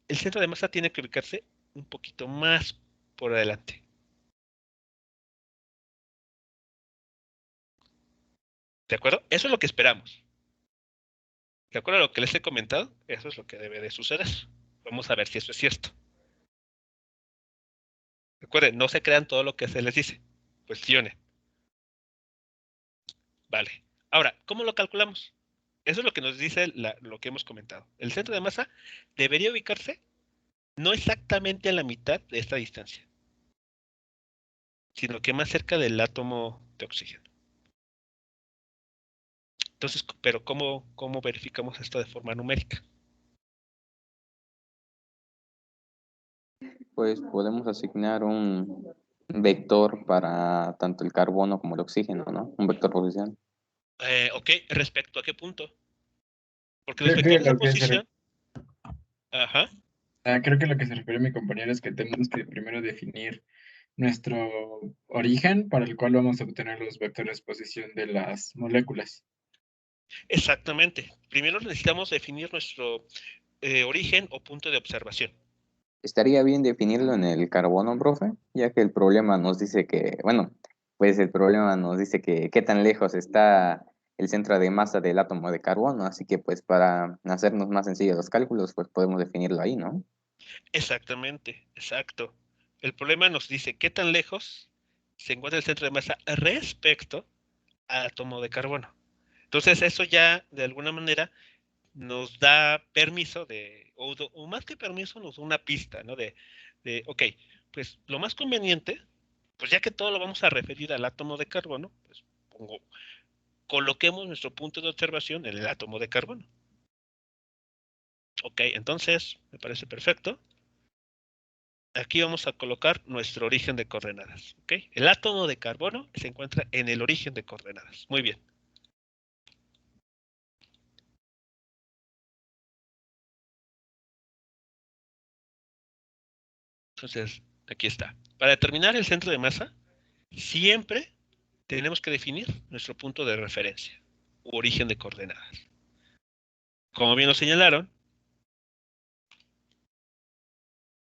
El centro de masa tiene que ubicarse un poquito más por adelante. ¿De acuerdo? Eso es lo que esperamos. De acuerdo a lo que les he comentado, eso es lo que debe de suceder. Vamos a ver si eso es cierto. Recuerden, no se crean todo lo que se les dice. Cuestionen. Vale. Ahora, ¿cómo lo calculamos? Eso es lo que nos dice lo que hemos comentado. El centro de masa debería ubicarse no exactamente a la mitad de esta distancia, sino que más cerca del átomo de oxígeno. Entonces, pero ¿cómo verificamos esto de forma numérica? Pues podemos asignar un vector para tanto el carbono como el oxígeno, ¿no? Un vector posición. Ok, ¿respecto a qué punto? Porque los Creo que vectores de lo que se, posición... Ajá, creo que lo que se refiere mi compañero es que tenemos que primero definir nuestro origen para el cual vamos a obtener los vectores de posición de las moléculas. exactamente. Primero necesitamos definir nuestro origen o punto de observación. Estaría bien definirlo en el carbono, profe, ya que el problema nos dice que, bueno, pues el problema nos dice que qué tan lejos está el centro de masa del átomo de carbono, así que pues para hacernos más sencillos los cálculos, pues podemos definirlo ahí, ¿no? Exactamente, exacto. El problema nos dice qué tan lejos se encuentra el centro de masa respecto al átomo de carbono. Entonces eso ya de alguna manera nos da permiso o más que permiso, nos da una pista, ¿no? Ok, pues lo más conveniente, pues ya que todo lo vamos a referir al átomo de carbono, pues coloquemos nuestro punto de observación en el átomo de carbono. Ok, entonces me parece perfecto. Aquí vamos a colocar nuestro origen de coordenadas. ¿Ok? El átomo de carbono se encuentra en el origen de coordenadas. Muy bien. Entonces, aquí está. Para determinar el centro de masa, siempre tenemos que definir nuestro punto de referencia u origen de coordenadas. Como bien lo señalaron,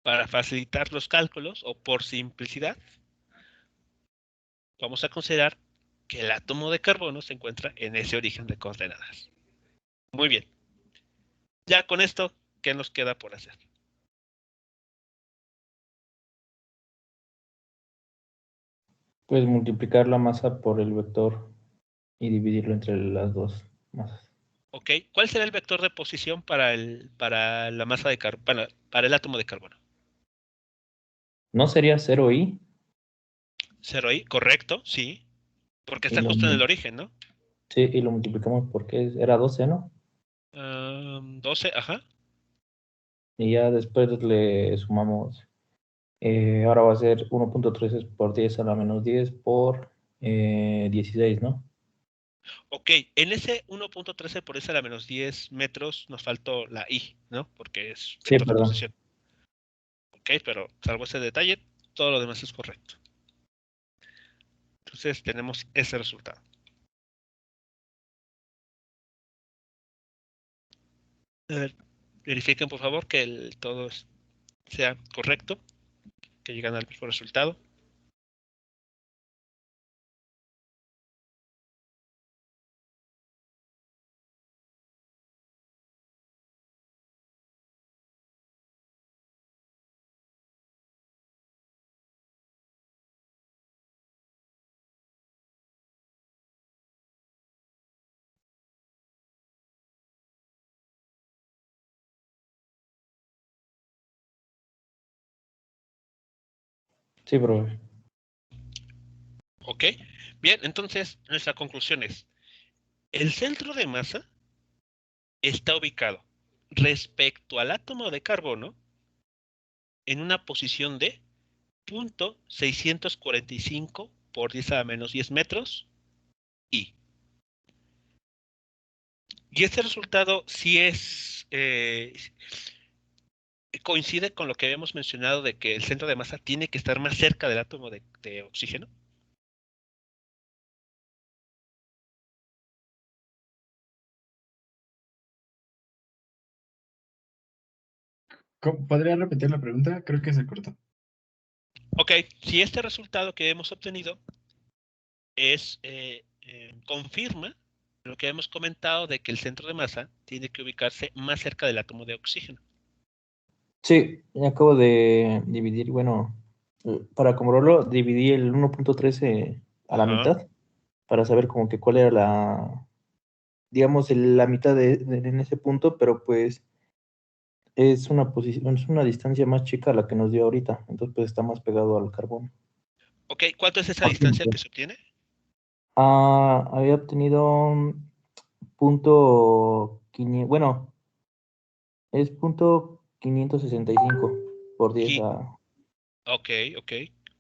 para facilitar los cálculos o por simplicidad, vamos a considerar que el átomo de carbono se encuentra en ese origen de coordenadas. Muy bien. Ya con esto, ¿qué nos queda por hacer? Puedes multiplicar la masa por el vector y dividirlo entre las dos masas. Ok, ¿cuál será el vector de posición para la masa de carbono, para el átomo de carbono? ¿No sería 0i? 0i, correcto, sí, porque Y está lo, justo en el origen, ¿no? sí, y lo multiplicamos porque era 12, ¿no? 12, ajá. Y ya después le sumamos, ahora va a ser 1.13 por 10 a la menos 10 por 16, ¿no? Ok, en ese 1.13 por esa a la menos 10 metros nos faltó la i, ¿no? Porque es Sí, vector de perdón. posición. Ok, pero salvo ese detalle, todo lo demás es correcto. Entonces tenemos ese resultado. A ver, verifiquen por favor que todo sea correcto, que llegan al mismo resultado. Sí, profe. ¿Ok? Bien, entonces nuestra conclusión es, el centro de masa está ubicado respecto al átomo de carbono en una posición de 0.645 por 10 a la menos 10 metros y este resultado sí coincide con lo que habíamos mencionado de que el centro de masa tiene que estar más cerca del átomo de oxígeno. ¿Podría repetir la pregunta? Creo que se cortó. Ok, si este resultado que hemos obtenido confirma lo que hemos comentado de que el centro de masa tiene que ubicarse más cerca del átomo de oxígeno. Sí, ya acabo de dividir, bueno, para comprobarlo, dividí el 1.13 a la Ajá. mitad para saber como que cuál era la, digamos, la mitad en ese punto, pero pues es una posición, es una distancia más chica a la que nos dio ahorita, entonces pues está más pegado al carbón. Ok, ¿cuánto es esa distancia que se obtiene? Había obtenido punto, bueno, es punto 565 por 10 a... Ok,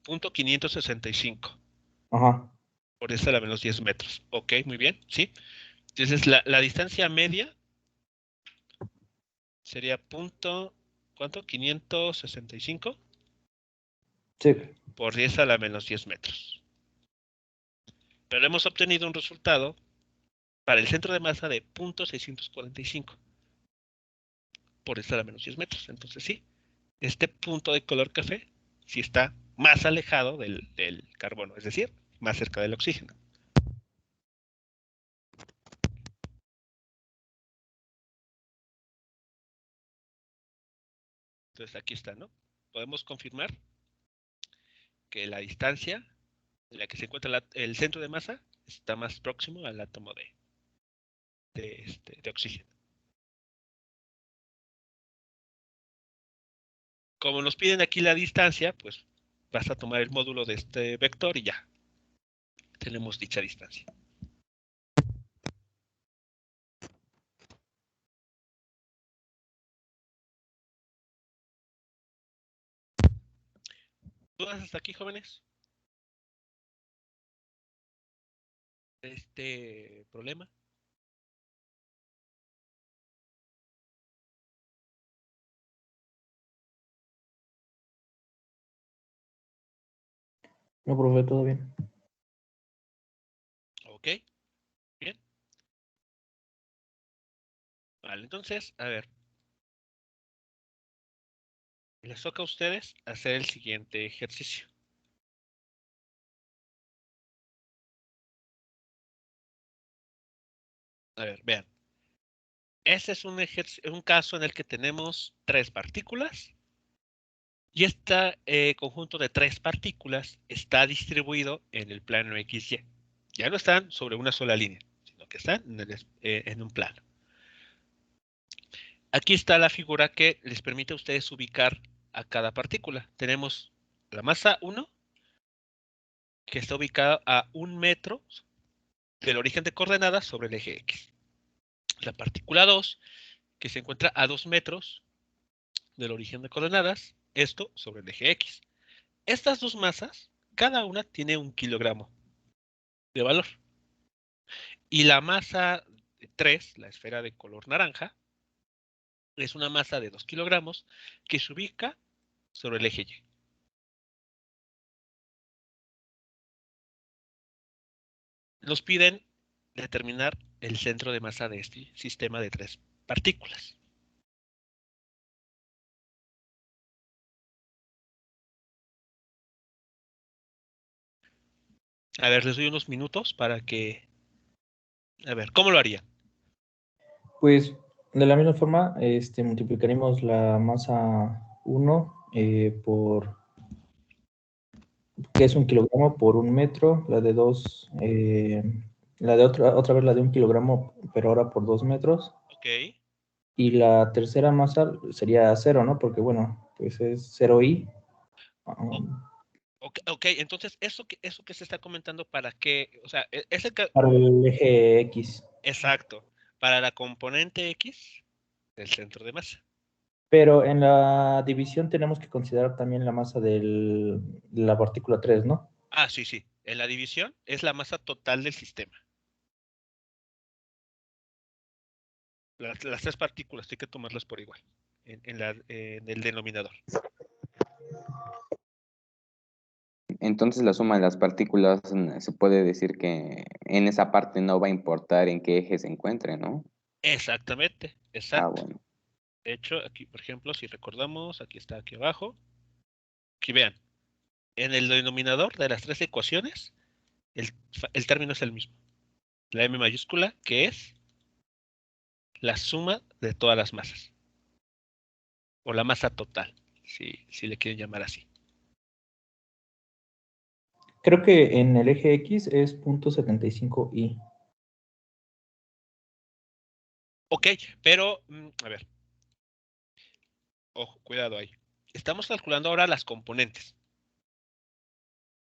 punto 565 Ajá, por 10 a la menos 10 metros. Ok, muy bien, sí. Entonces la distancia media sería punto, ¿cuánto? 565 sí. por 10 a la menos 10 metros. Pero hemos obtenido un resultado para el centro de masa de 0.645 por 10 a la menos 10 metros. Entonces sí, este punto de color café sí está más alejado del carbono, es decir, más cerca del oxígeno. Entonces aquí está, ¿no? Podemos confirmar que la distancia en la que se encuentra el centro de masa está más próximo al átomo de oxígeno. Como nos piden aquí la distancia, pues vas a tomar el módulo de este vector y ya tenemos dicha distancia. ¿Dudas hasta aquí, jóvenes? ¿Este problema? No, profe, todo bien. Ok, bien. Vale, entonces, a ver. Les toca a ustedes hacer el siguiente ejercicio. A ver, vean. Este es un caso en el que tenemos 3 partículas y este conjunto de 3 partículas está distribuido en el plano XY. Ya no están sobre una sola línea, sino que están en un plano. Aquí está la figura que les permite a ustedes ubicar a cada partícula. Tenemos la masa 1, que está ubicada a 1 metro del origen de coordenadas sobre el eje X. La partícula 2, que se encuentra a 2 metros del origen de coordenadas, esto sobre el eje X. Estas dos masas, cada una tiene 1 kilogramo de valor. Y la masa 3, la esfera de color naranja, es una masa de 2 kilogramos que se ubica sobre el eje Y. Nos piden determinar el centro de masa de este sistema de 3 partículas. A ver, les doy unos minutos para que... A ver, ¿cómo lo harían? Pues de la misma forma, multiplicaremos la masa 1 por, que es 1 kilogramo por 1 metro, la de 2, la de otra vez la de 1 kilogramo, pero ahora por 2 metros. Ok. Y la tercera masa sería 0, ¿no? Porque bueno, pues es 0i. Ok, entonces eso que se está comentando, ¿para qué? O sea, es el Para el eje X. exacto, para la componente X del centro de masa. Pero en la división tenemos que considerar también la masa de la partícula 3, ¿no? Ah, sí. En la división es la masa total del sistema. Las tres partículas hay que tomarlas por igual en el denominador. Entonces la suma de las partículas se puede decir que en esa parte no va a importar en qué eje se encuentre, ¿no? Exactamente, Ah, exacto. bueno. De hecho, aquí, por ejemplo, si recordamos, aquí está aquí abajo. Aquí vean, en el denominador de las tres ecuaciones, el término es el mismo. La M mayúscula, que es la suma de todas las masas. O la masa total, si le quieren llamar así. Creo que en el eje X es 0.75i. Ok, pero, a ver. Ojo, cuidado ahí. Estamos calculando ahora las componentes.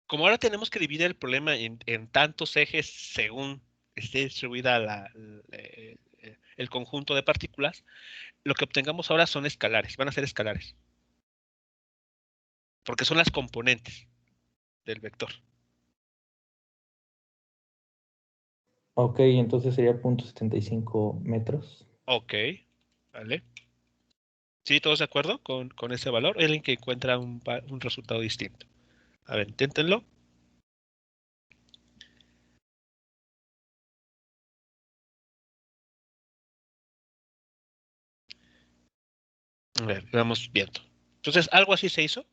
Como ahora tenemos que dividir el problema en tantos ejes según esté distribuida el conjunto de partículas, lo que obtengamos ahora son escalares, van a ser escalares. Porque son las componentes del vector. Ok, entonces sería 0.75 metros. Ok, ¿vale? ¿Sí, todos de acuerdo con ese valor? ¿Hay alguien que encuentra un resultado distinto? A ver, inténtenlo. A ver, vamos viendo. Entonces, algo así se hizo.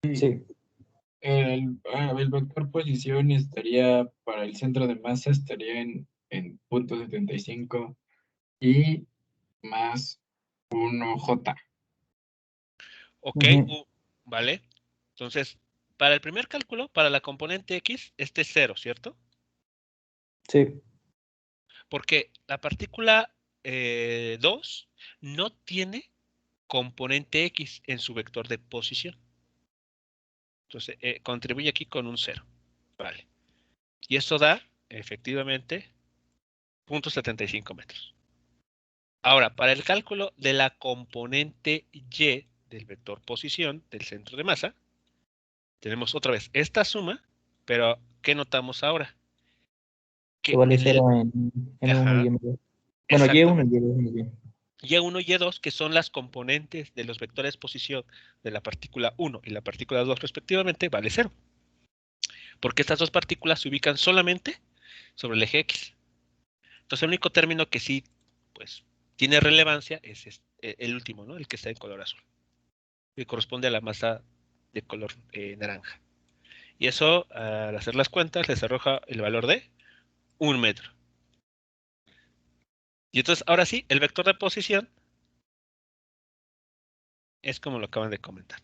Sí, El vector posición estaría para el centro de masa, estaría en punto 75 y más 1J. Ok, ujú, ¿vale? Entonces, para el primer cálculo, para la componente X, este es 0, ¿cierto? sí. Porque la partícula 2 no tiene componente X en su vector de posición. Entonces, contribuye aquí con un 0. Vale. Y eso da, efectivamente, 0.75 metros. Ahora, para el cálculo de la componente Y del vector posición del centro de masa, tenemos otra vez esta suma, pero ¿qué notamos ahora? Que Que vale en el... 0 en 1 y Ajá, en 2. Bueno, Y1 y exactamente. Y2 muy bien. Y1 y Y2, que son las componentes de los vectores posición de la partícula 1 y la partícula 2 respectivamente, vale 0. Porque estas dos partículas se ubican solamente sobre el eje X. Entonces el único término que sí, pues, tiene relevancia es el último, ¿no? El que está en color azul, que corresponde a la masa de color naranja. Y eso, al hacer las cuentas, les arroja el valor de 1 metro. Y entonces, ahora sí, el vector de posición es como lo acaban de comentar.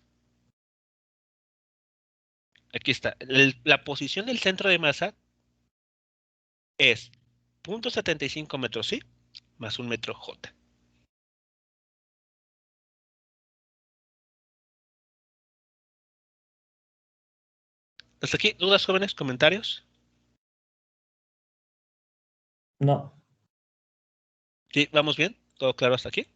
Aquí está. La posición del centro de masa es 0.75 metros sí más 1 metro J. ¿Hasta aquí? ¿Dudas, jóvenes? ¿Comentarios? No, ¿Sí? ¿Vamos bien? ¿Todo claro hasta aquí?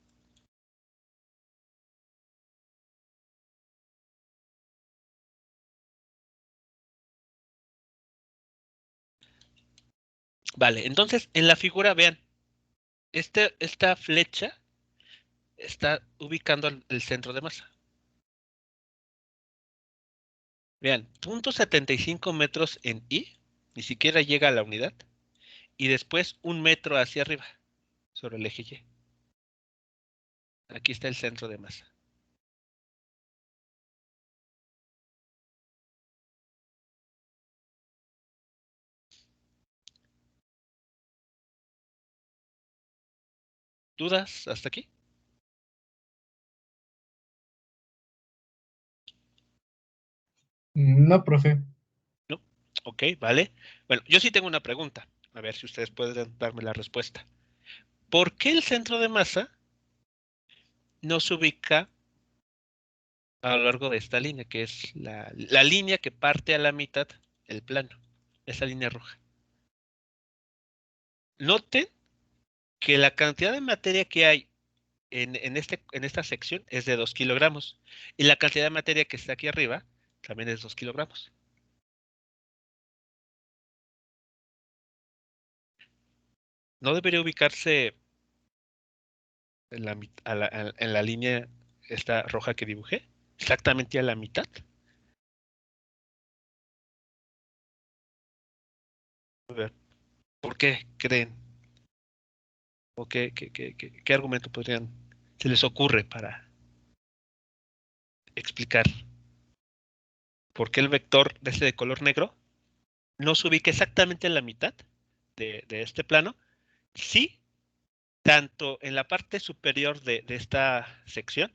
Vale, entonces en la figura, vean, esta flecha está ubicando el centro de masa. Vean, 0.75 metros en I, ni siquiera llega a la unidad, y después 1 metro hacia arriba, sobre el eje Y. Aquí está el centro de masa. ¿Dudas hasta aquí? No, profe. ¿No? Ok, vale. Bueno, yo sí tengo una pregunta. A ver si ustedes pueden darme la respuesta. ¿Por qué el centro de masa no se ubica a lo largo de esta línea, que es la línea que parte a la mitad el plano, esa línea roja. Noten que la cantidad de materia que hay en esta sección es de 2 kilogramos y la cantidad de materia que está aquí arriba también es 2 kilogramos. ¿No debería ubicarse en la línea esta roja que dibujé? Exactamente a la mitad. A ver, ¿por qué creen? ¿O qué argumento se les ocurre para explicar por qué el vector de color negro no se ubica exactamente en la mitad de este plano? Sí, tanto en la parte superior de esta sección,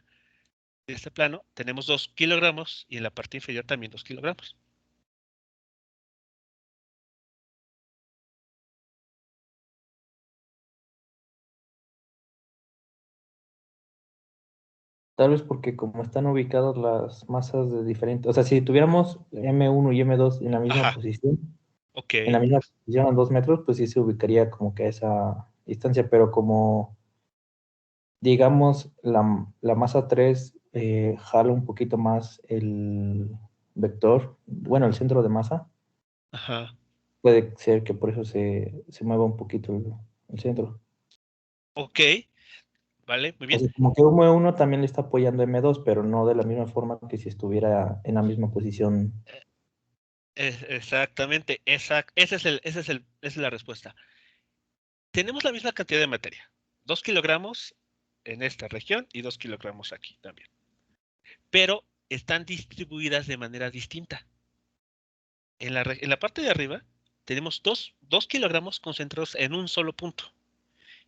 de este plano, tenemos 2 kilogramos y en la parte inferior también 2 kilogramos. Tal vez porque como están ubicadas las masas de diferentes, o sea, si tuviéramos M1 y M2 en la misma Ajá, posición, ok. en la misma posición a 2 metros, pues sí se ubicaría como que a esa distancia, pero como digamos la masa 3 jala un poquito más el vector, bueno, el centro de masa, Ajá. puede ser que por eso se mueva un poquito el centro. Ok, vale, muy O bien. sea, como que M1 también le está apoyando M2, pero no de la misma forma que si estuviera en la misma posición. Exactamente, esa es la respuesta. Tenemos la misma cantidad de materia, 2 kilogramos en esta región y 2 kilogramos aquí también, pero están distribuidas de manera distinta. En la parte de arriba tenemos 2 kilogramos concentrados en un solo punto,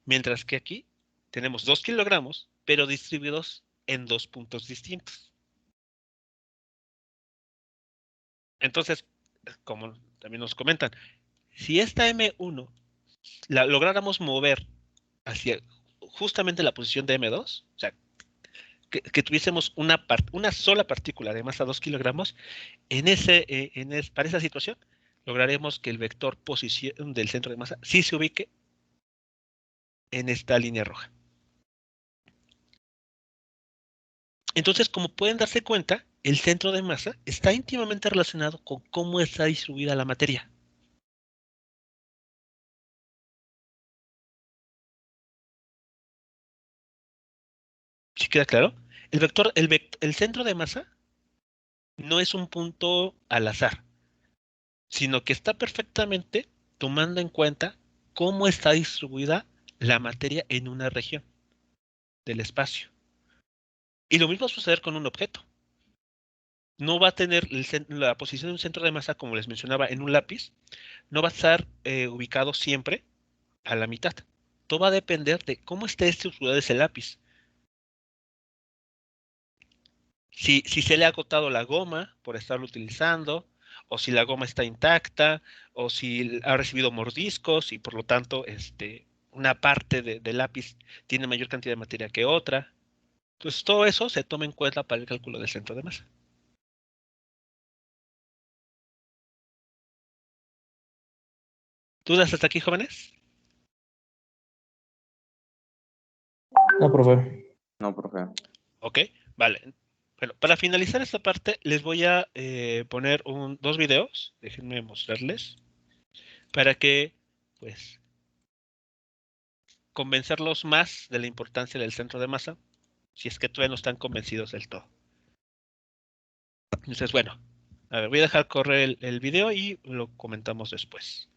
mientras que aquí tenemos 2 kilogramos, pero distribuidos en 2 puntos distintos. Entonces, como también nos comentan, si esta M1 la lográramos mover hacia justamente la posición de M2, o sea, que tuviésemos una sola partícula de masa 2 kilogramos, para esa situación lograremos que el vector posición del centro de masa sí se ubique en esta línea roja. Entonces, como pueden darse cuenta, el centro de masa está íntimamente relacionado con cómo está distribuida la materia. ¿Sí queda claro? El centro de masa no es un punto al azar, sino que está perfectamente tomando en cuenta cómo está distribuida la materia en una región del espacio. Y lo mismo va a suceder con un objeto. No va a tener la posición de un centro de masa, como les mencionaba, en un lápiz, no va a estar ubicado siempre a la mitad. Todo va a depender de cómo esté estructurado ese lápiz. Si se le ha agotado la goma por estarlo utilizando, o si la goma está intacta, o si ha recibido mordiscos y por lo tanto una parte del lápiz tiene mayor cantidad de materia que otra. Entonces todo eso se toma en cuenta para el cálculo del centro de masa. ¿Dudas hasta aquí, jóvenes? No, profe. No, profe. Ok, vale. Bueno, para finalizar esta parte, les voy a poner dos videos. Déjenme mostrarles para que, pues, convencerlos más de la importancia del centro de masa, si es que todavía no están convencidos del todo. Entonces, bueno, a ver, voy a dejar correr el video y lo comentamos después.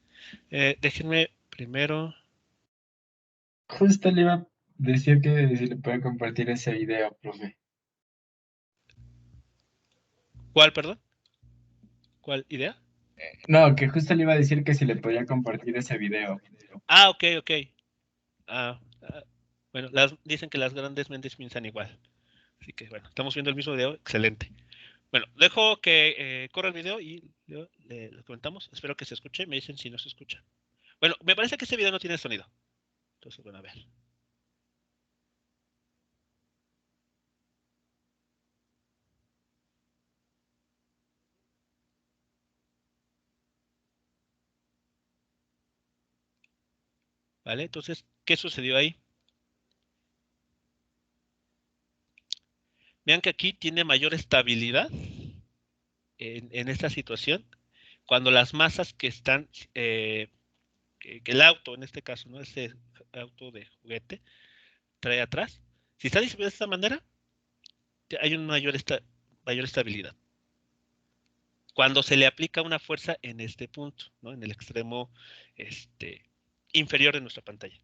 Déjenme primero. Justo le iba a decir que si le puede compartir ese video, profe. ¿Cuál, perdón? ¿Cuál idea? No, que justo le iba a decir que si le podía compartir ese video. Ah, ok, ok. Bueno, dicen que las grandes mentes piensan igual. Así que bueno, estamos viendo el mismo video. Excelente. Bueno, dejo que corra el video y lo comentamos. Espero que se escuche. Me dicen si no se escucha. Bueno, me parece que este video no tiene sonido. Entonces, bueno, a ver. ¿vale? Entonces, ¿qué sucedió ahí? Vean que aquí tiene mayor estabilidad en esta situación cuando las masas que están, que el auto en este caso, ¿no? Este auto de juguete trae atrás, si está distribuido de esta manera, hay una mayor estabilidad. Cuando se le aplica una fuerza en este punto, ¿no? En el extremo inferior de nuestra pantalla.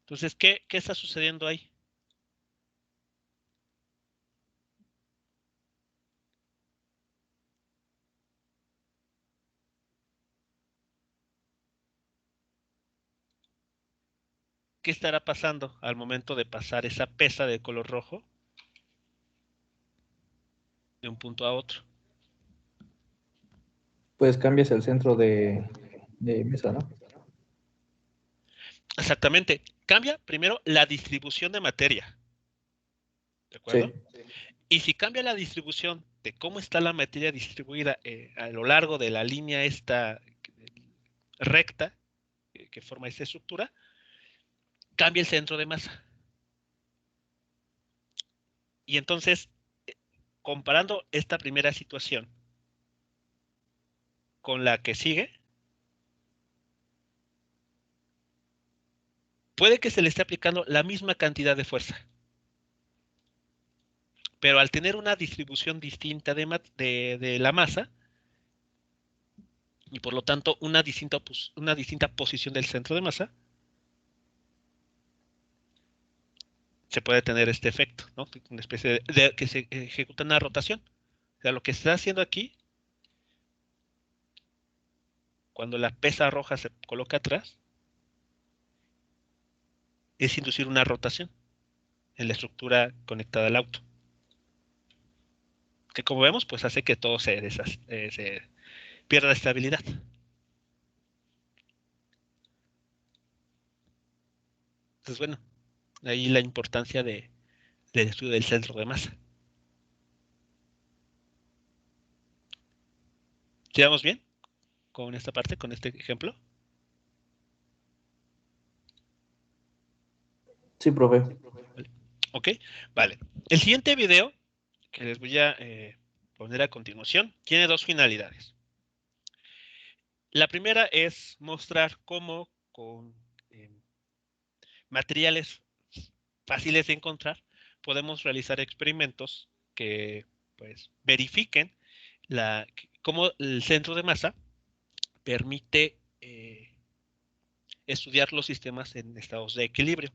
Entonces, ¿qué está sucediendo ahí? ¿Qué estará pasando al momento de pasar esa pesa de color rojo de un punto a otro? Pues cambias el centro de mesa, ¿no? Exactamente. Cambia primero la distribución de materia. ¿De acuerdo? Sí. Y si cambia la distribución de cómo está la materia distribuida a lo largo de la línea esta recta que forma esta estructura, cambia el centro de masa. Y entonces, comparando esta primera situación con la que sigue, puede que se le esté aplicando la misma cantidad de fuerza. Pero al tener una distribución distinta de la masa, y por lo tanto una distinta posición del centro de masa, se puede tener este efecto, ¿no? Una especie de que se ejecuta una rotación. O sea, lo que está haciendo aquí, cuando la pesa roja se coloca atrás, es inducir una rotación en la estructura conectada al auto. Que como vemos, pues hace que todo se pierda estabilidad. Entonces, bueno, ahí la importancia del estudio del centro de masa. ¿Quedamos bien con esta parte, con este ejemplo? Sí, profe. ¿Vale? Ok, vale. El siguiente video que les voy a poner a continuación tiene dos finalidades. La primera es mostrar cómo con materiales fáciles de encontrar podemos realizar experimentos que pues verifiquen cómo el centro de masa permite estudiar los sistemas en estados de equilibrio.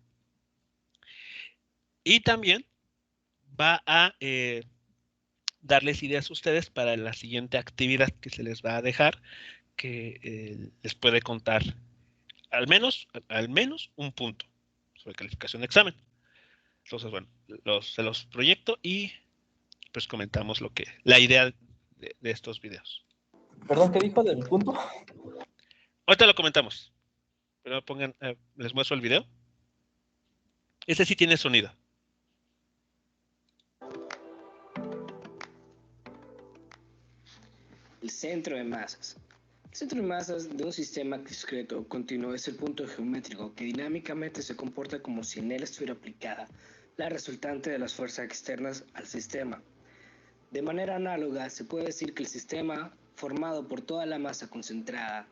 Y también va a darles ideas a ustedes para la siguiente actividad que se les va a dejar, que les puede contar al menos un punto sobre calificación de examen. Entonces, bueno, se los proyecto y pues comentamos la idea de estos videos. Perdón, ¿qué dijo del punto? Ahorita lo comentamos. Pero les muestro el video. Este sí tiene sonido. El centro de masas. El centro de masas de un sistema discreto continuo es el punto geométrico que dinámicamente se comporta como si en él estuviera aplicada la resultante de las fuerzas externas al sistema. De manera análoga, se puede decir que el sistema, formado por toda la masa concentrada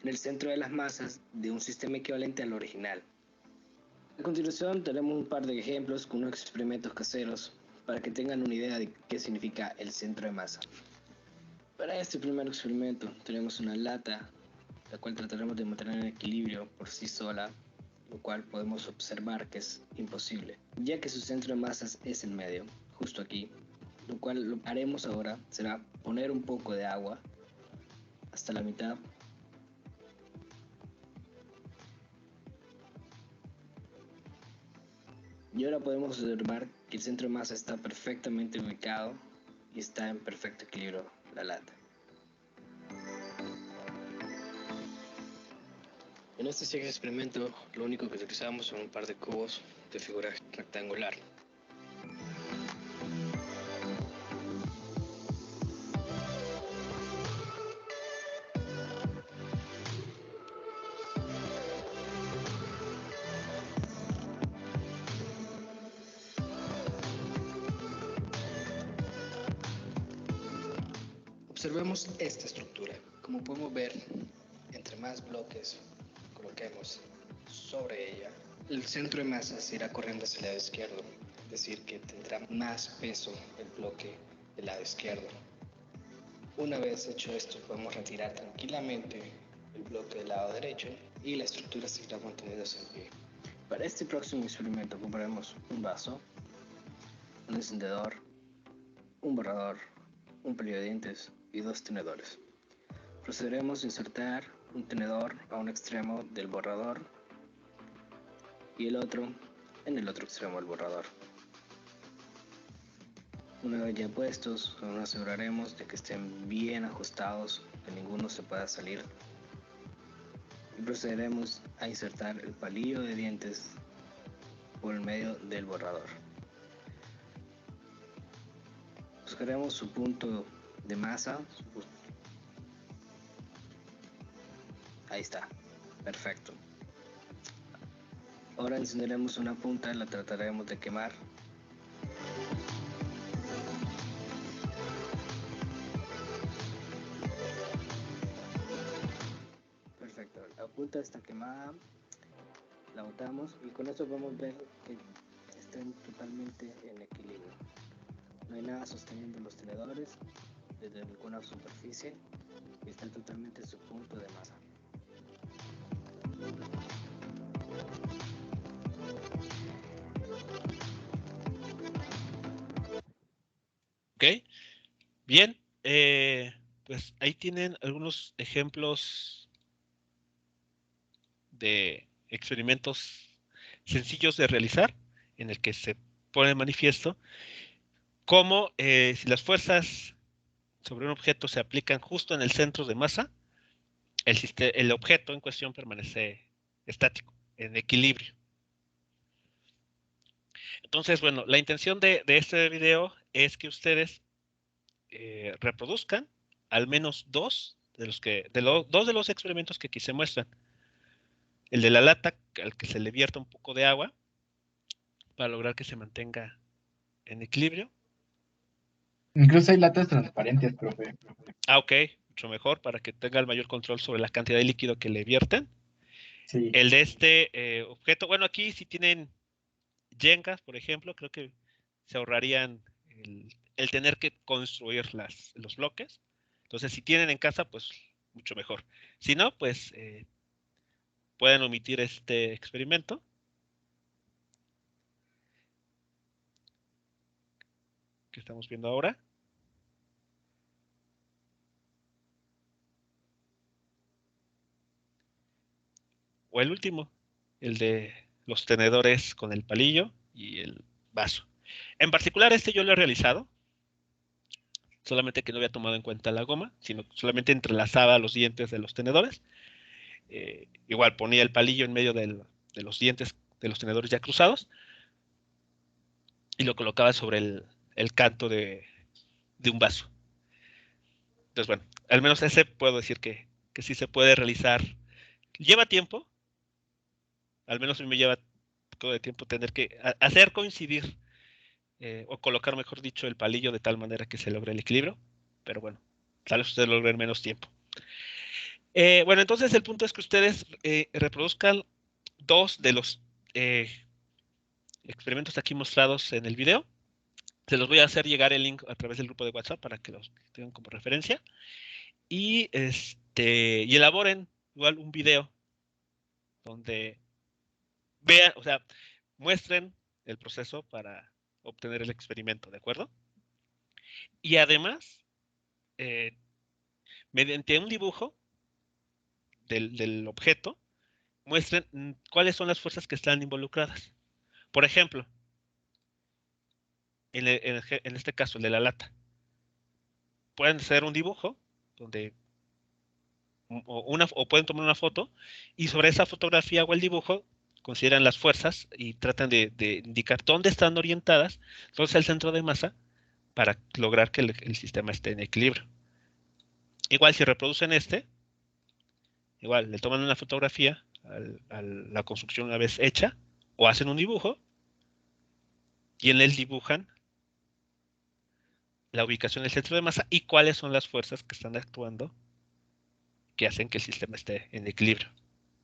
en el centro de las masas de un sistema equivalente al original. A continuación tenemos un par de ejemplos con unos experimentos caseros para que tengan una idea de qué significa el centro de masa. Para este primer experimento tenemos una lata, la cual trataremos de mantener en equilibrio por sí sola, lo cual podemos observar que es imposible, ya que su centro de masas es en medio, justo aquí. Lo cual lo que haremos ahora será poner un poco de agua hasta la mitad. Y ahora podemos observar que el centro de masa está perfectamente ubicado y está en perfecto equilibrio la lata. En este siguiente experimento, lo único que utilizamos son un par de cubos de figura rectangular. Observemos esta estructura. Como podemos ver, entre más bloques coloquemos sobre ella, el centro de masa se irá corriendo hacia el lado izquierdo, es decir, que tendrá más peso el bloque del lado izquierdo. Una vez hecho esto, podemos retirar tranquilamente el bloque del lado derecho y la estructura seguirá manteniéndose en pie. Para este próximo experimento ocuparemos un vaso, un encendedor, un borrador, un palillo de dientes y 2 tenedores. Procederemos a insertar un tenedor a un extremo del borrador y el otro en el otro extremo del borrador. Una vez ya puestos, nos aseguraremos de que estén bien ajustados, que ninguno se pueda salir. Y procederemos a insertar el palillo de dientes por el medio del borrador. Buscaremos su punto de masa. Ahí está, perfecto. Ahora encenderemos una punta, la trataremos de quemar. Perfecto, la punta está quemada, la botamos y con esto podemos ver que están totalmente en equilibrio. No hay nada sosteniendo los tenedores desde ninguna superficie y están totalmente en su punto de masa. Ok, bien, pues ahí tienen algunos ejemplos de experimentos sencillos de realizar, en el que se pone de manifiesto cómo si las fuerzas sobre un objeto se aplican justo en el centro de masa, el objeto en cuestión permanece estático, en equilibrio. Entonces, bueno, la intención de este video es que ustedes reproduzcan al menos dos de los experimentos que aquí se muestran. El de la lata, al que se le vierta un poco de agua para lograr que se mantenga en equilibrio. Incluso hay latas transparentes, profe. Ah, ok, mucho mejor para que tenga el mayor control sobre la cantidad de líquido que le vierten. Sí. El de este objeto, bueno, aquí si tienen yengas, por ejemplo, creo que se ahorrarían el tener que construir los bloques. Entonces, si tienen en casa, pues mucho mejor. Si no, pues pueden omitir este experimento. Que estamos viendo ahora. O el último, el de los tenedores con el palillo y el vaso. En particular, este yo lo he realizado, solamente que no había tomado en cuenta la goma, sino solamente entrelazaba los dientes de los tenedores. Igual ponía el palillo en medio de los dientes de los tenedores ya cruzados y lo colocaba sobre el canto de un vaso. Entonces, bueno, al menos ese puedo decir que sí se puede realizar. Lleva tiempo, al menos a mí me lleva todo de tiempo tener que hacer coincidir o colocar, mejor dicho, el palillo de tal manera que se logre el equilibrio, pero bueno, tal vez ustedes logren menos tiempo. Bueno, entonces el punto es que ustedes reproduzcan dos de los experimentos aquí mostrados en el video. Se los voy a hacer llegar el link a través del grupo de WhatsApp para que los tengan como referencia. Y elaboren igual un video donde vean, o sea, muestren el proceso para obtener el experimento, ¿de acuerdo? Y además, mediante un dibujo del objeto, muestren cuáles son las fuerzas que están involucradas. Por ejemplo, en este caso, el de la lata. Pueden hacer un dibujo donde o pueden tomar una foto y sobre esa fotografía o el dibujo consideran las fuerzas y tratan de indicar dónde están orientadas, dónde está el centro de masa para lograr que el sistema esté en equilibrio. Igual si reproducen igual le toman una fotografía a la construcción una vez hecha o hacen un dibujo y en él dibujan la ubicación del centro de masa y cuáles son las fuerzas que están actuando que hacen que el sistema esté en equilibrio.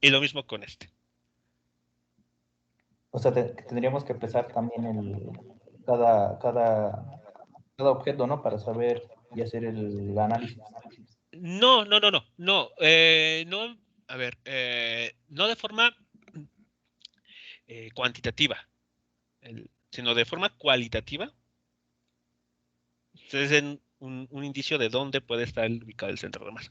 Y lo mismo con este. O sea, tendríamos que pesar también cada objeto, ¿no? Para saber y hacer el análisis. No, a ver, no de forma cuantitativa, sino de forma cualitativa. Ustedes den un indicio de dónde puede estar ubicado el centro de masa.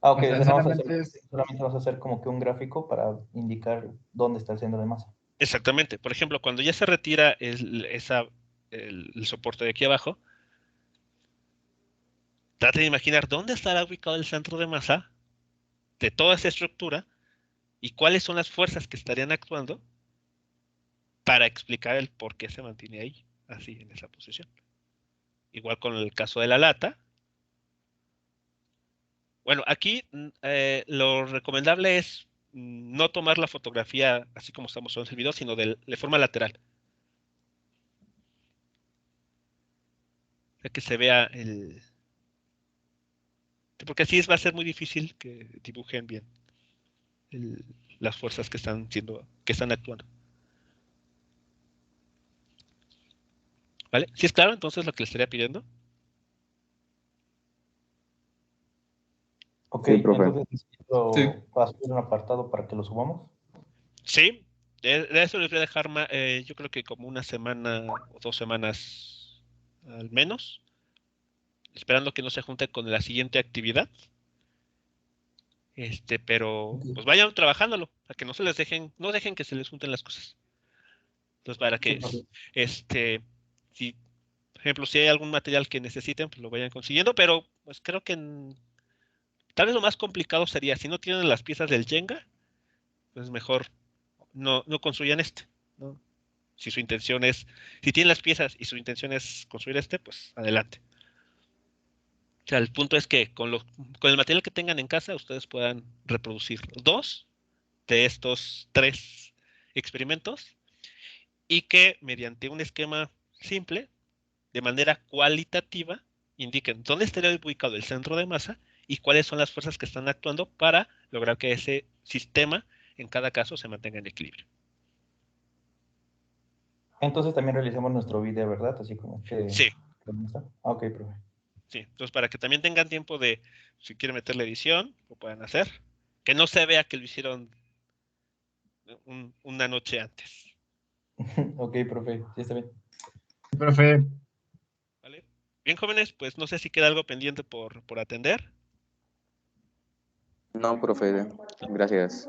Ah, ok, O sea, o sea, solamente solamente vas a hacer como que un gráfico para indicar dónde está el centro de masa. Exactamente. Por ejemplo, cuando ya se retira el soporte de aquí abajo, trate de imaginar dónde estará ubicado el centro de masa de toda esa estructura y cuáles son las fuerzas que estarían actuando para explicar el por qué se mantiene ahí, así, en esa posición. Igual con el caso de la lata. Bueno, aquí lo recomendable es no tomar la fotografía así como estamos en el video, sino de forma lateral. O sea, que se vea porque así va a ser muy difícil que dibujen bien las fuerzas que están actuando. ¿Vale? ¿Sí es claro entonces lo que les estaría pidiendo? Ok, Sí, profe. entonces necesito Sí. hacer un apartado para que lo subamos. Sí, de eso les voy a dejar yo creo que como una semana o 2 semanas al menos, esperando que no se junte con la siguiente actividad. Pero Ok. pues vayan trabajándolo, para que no dejen que se les junten las cosas. Entonces, para Sí, que profe. si, por ejemplo, si hay algún material que necesiten, pues lo vayan consiguiendo, pero pues creo que tal vez lo más complicado sería, si no tienen las piezas del Jenga, pues mejor no construyan ¿no? Si tienen las piezas y su intención es construir pues adelante. O sea, el punto es que con el material que tengan en casa, ustedes puedan reproducir 2 de estos 3 experimentos y que mediante un esquema simple, de manera cualitativa, indiquen dónde estaría ubicado el centro de masa y cuáles son las fuerzas que están actuando para lograr que ese sistema, en cada caso, se mantenga en equilibrio. Entonces también realicemos nuestro video, ¿verdad? Así como que... Sí, Ah, ok, profe. sí. Entonces, para que también tengan tiempo de, si quieren meterle edición, lo puedan hacer. Que no se vea que lo hicieron una noche antes. Ok, profe, sí está bien. Profe, ¿Vale? Bien, jóvenes, pues no sé si queda algo pendiente por atender. No, profe, gracias.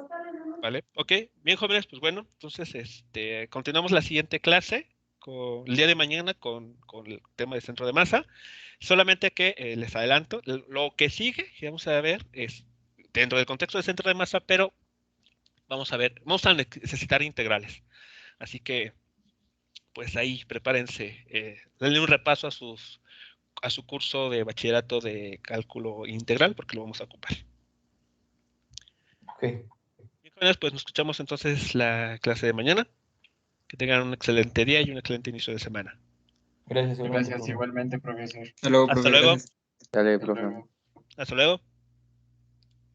¿Vale? Ok, bien, jóvenes, pues bueno, entonces continuamos la siguiente clase el día de mañana con el tema del centro de masa. Solamente que les adelanto, lo que sigue, que vamos a ver, es dentro del contexto del centro de masa, pero vamos a necesitar integrales. Así que, pues ahí prepárense, denle un repaso a su curso de bachillerato de cálculo integral, porque lo vamos a ocupar. Ok, Bien, jóvenes, pues nos escuchamos entonces la clase de mañana. Que tengan un excelente día y un excelente inicio de semana. gracias igualmente, gracias profe. igualmente, profesor. Hasta luego, Hasta profe, luego. gracias. Dale, Hasta profe. luego. Hasta luego.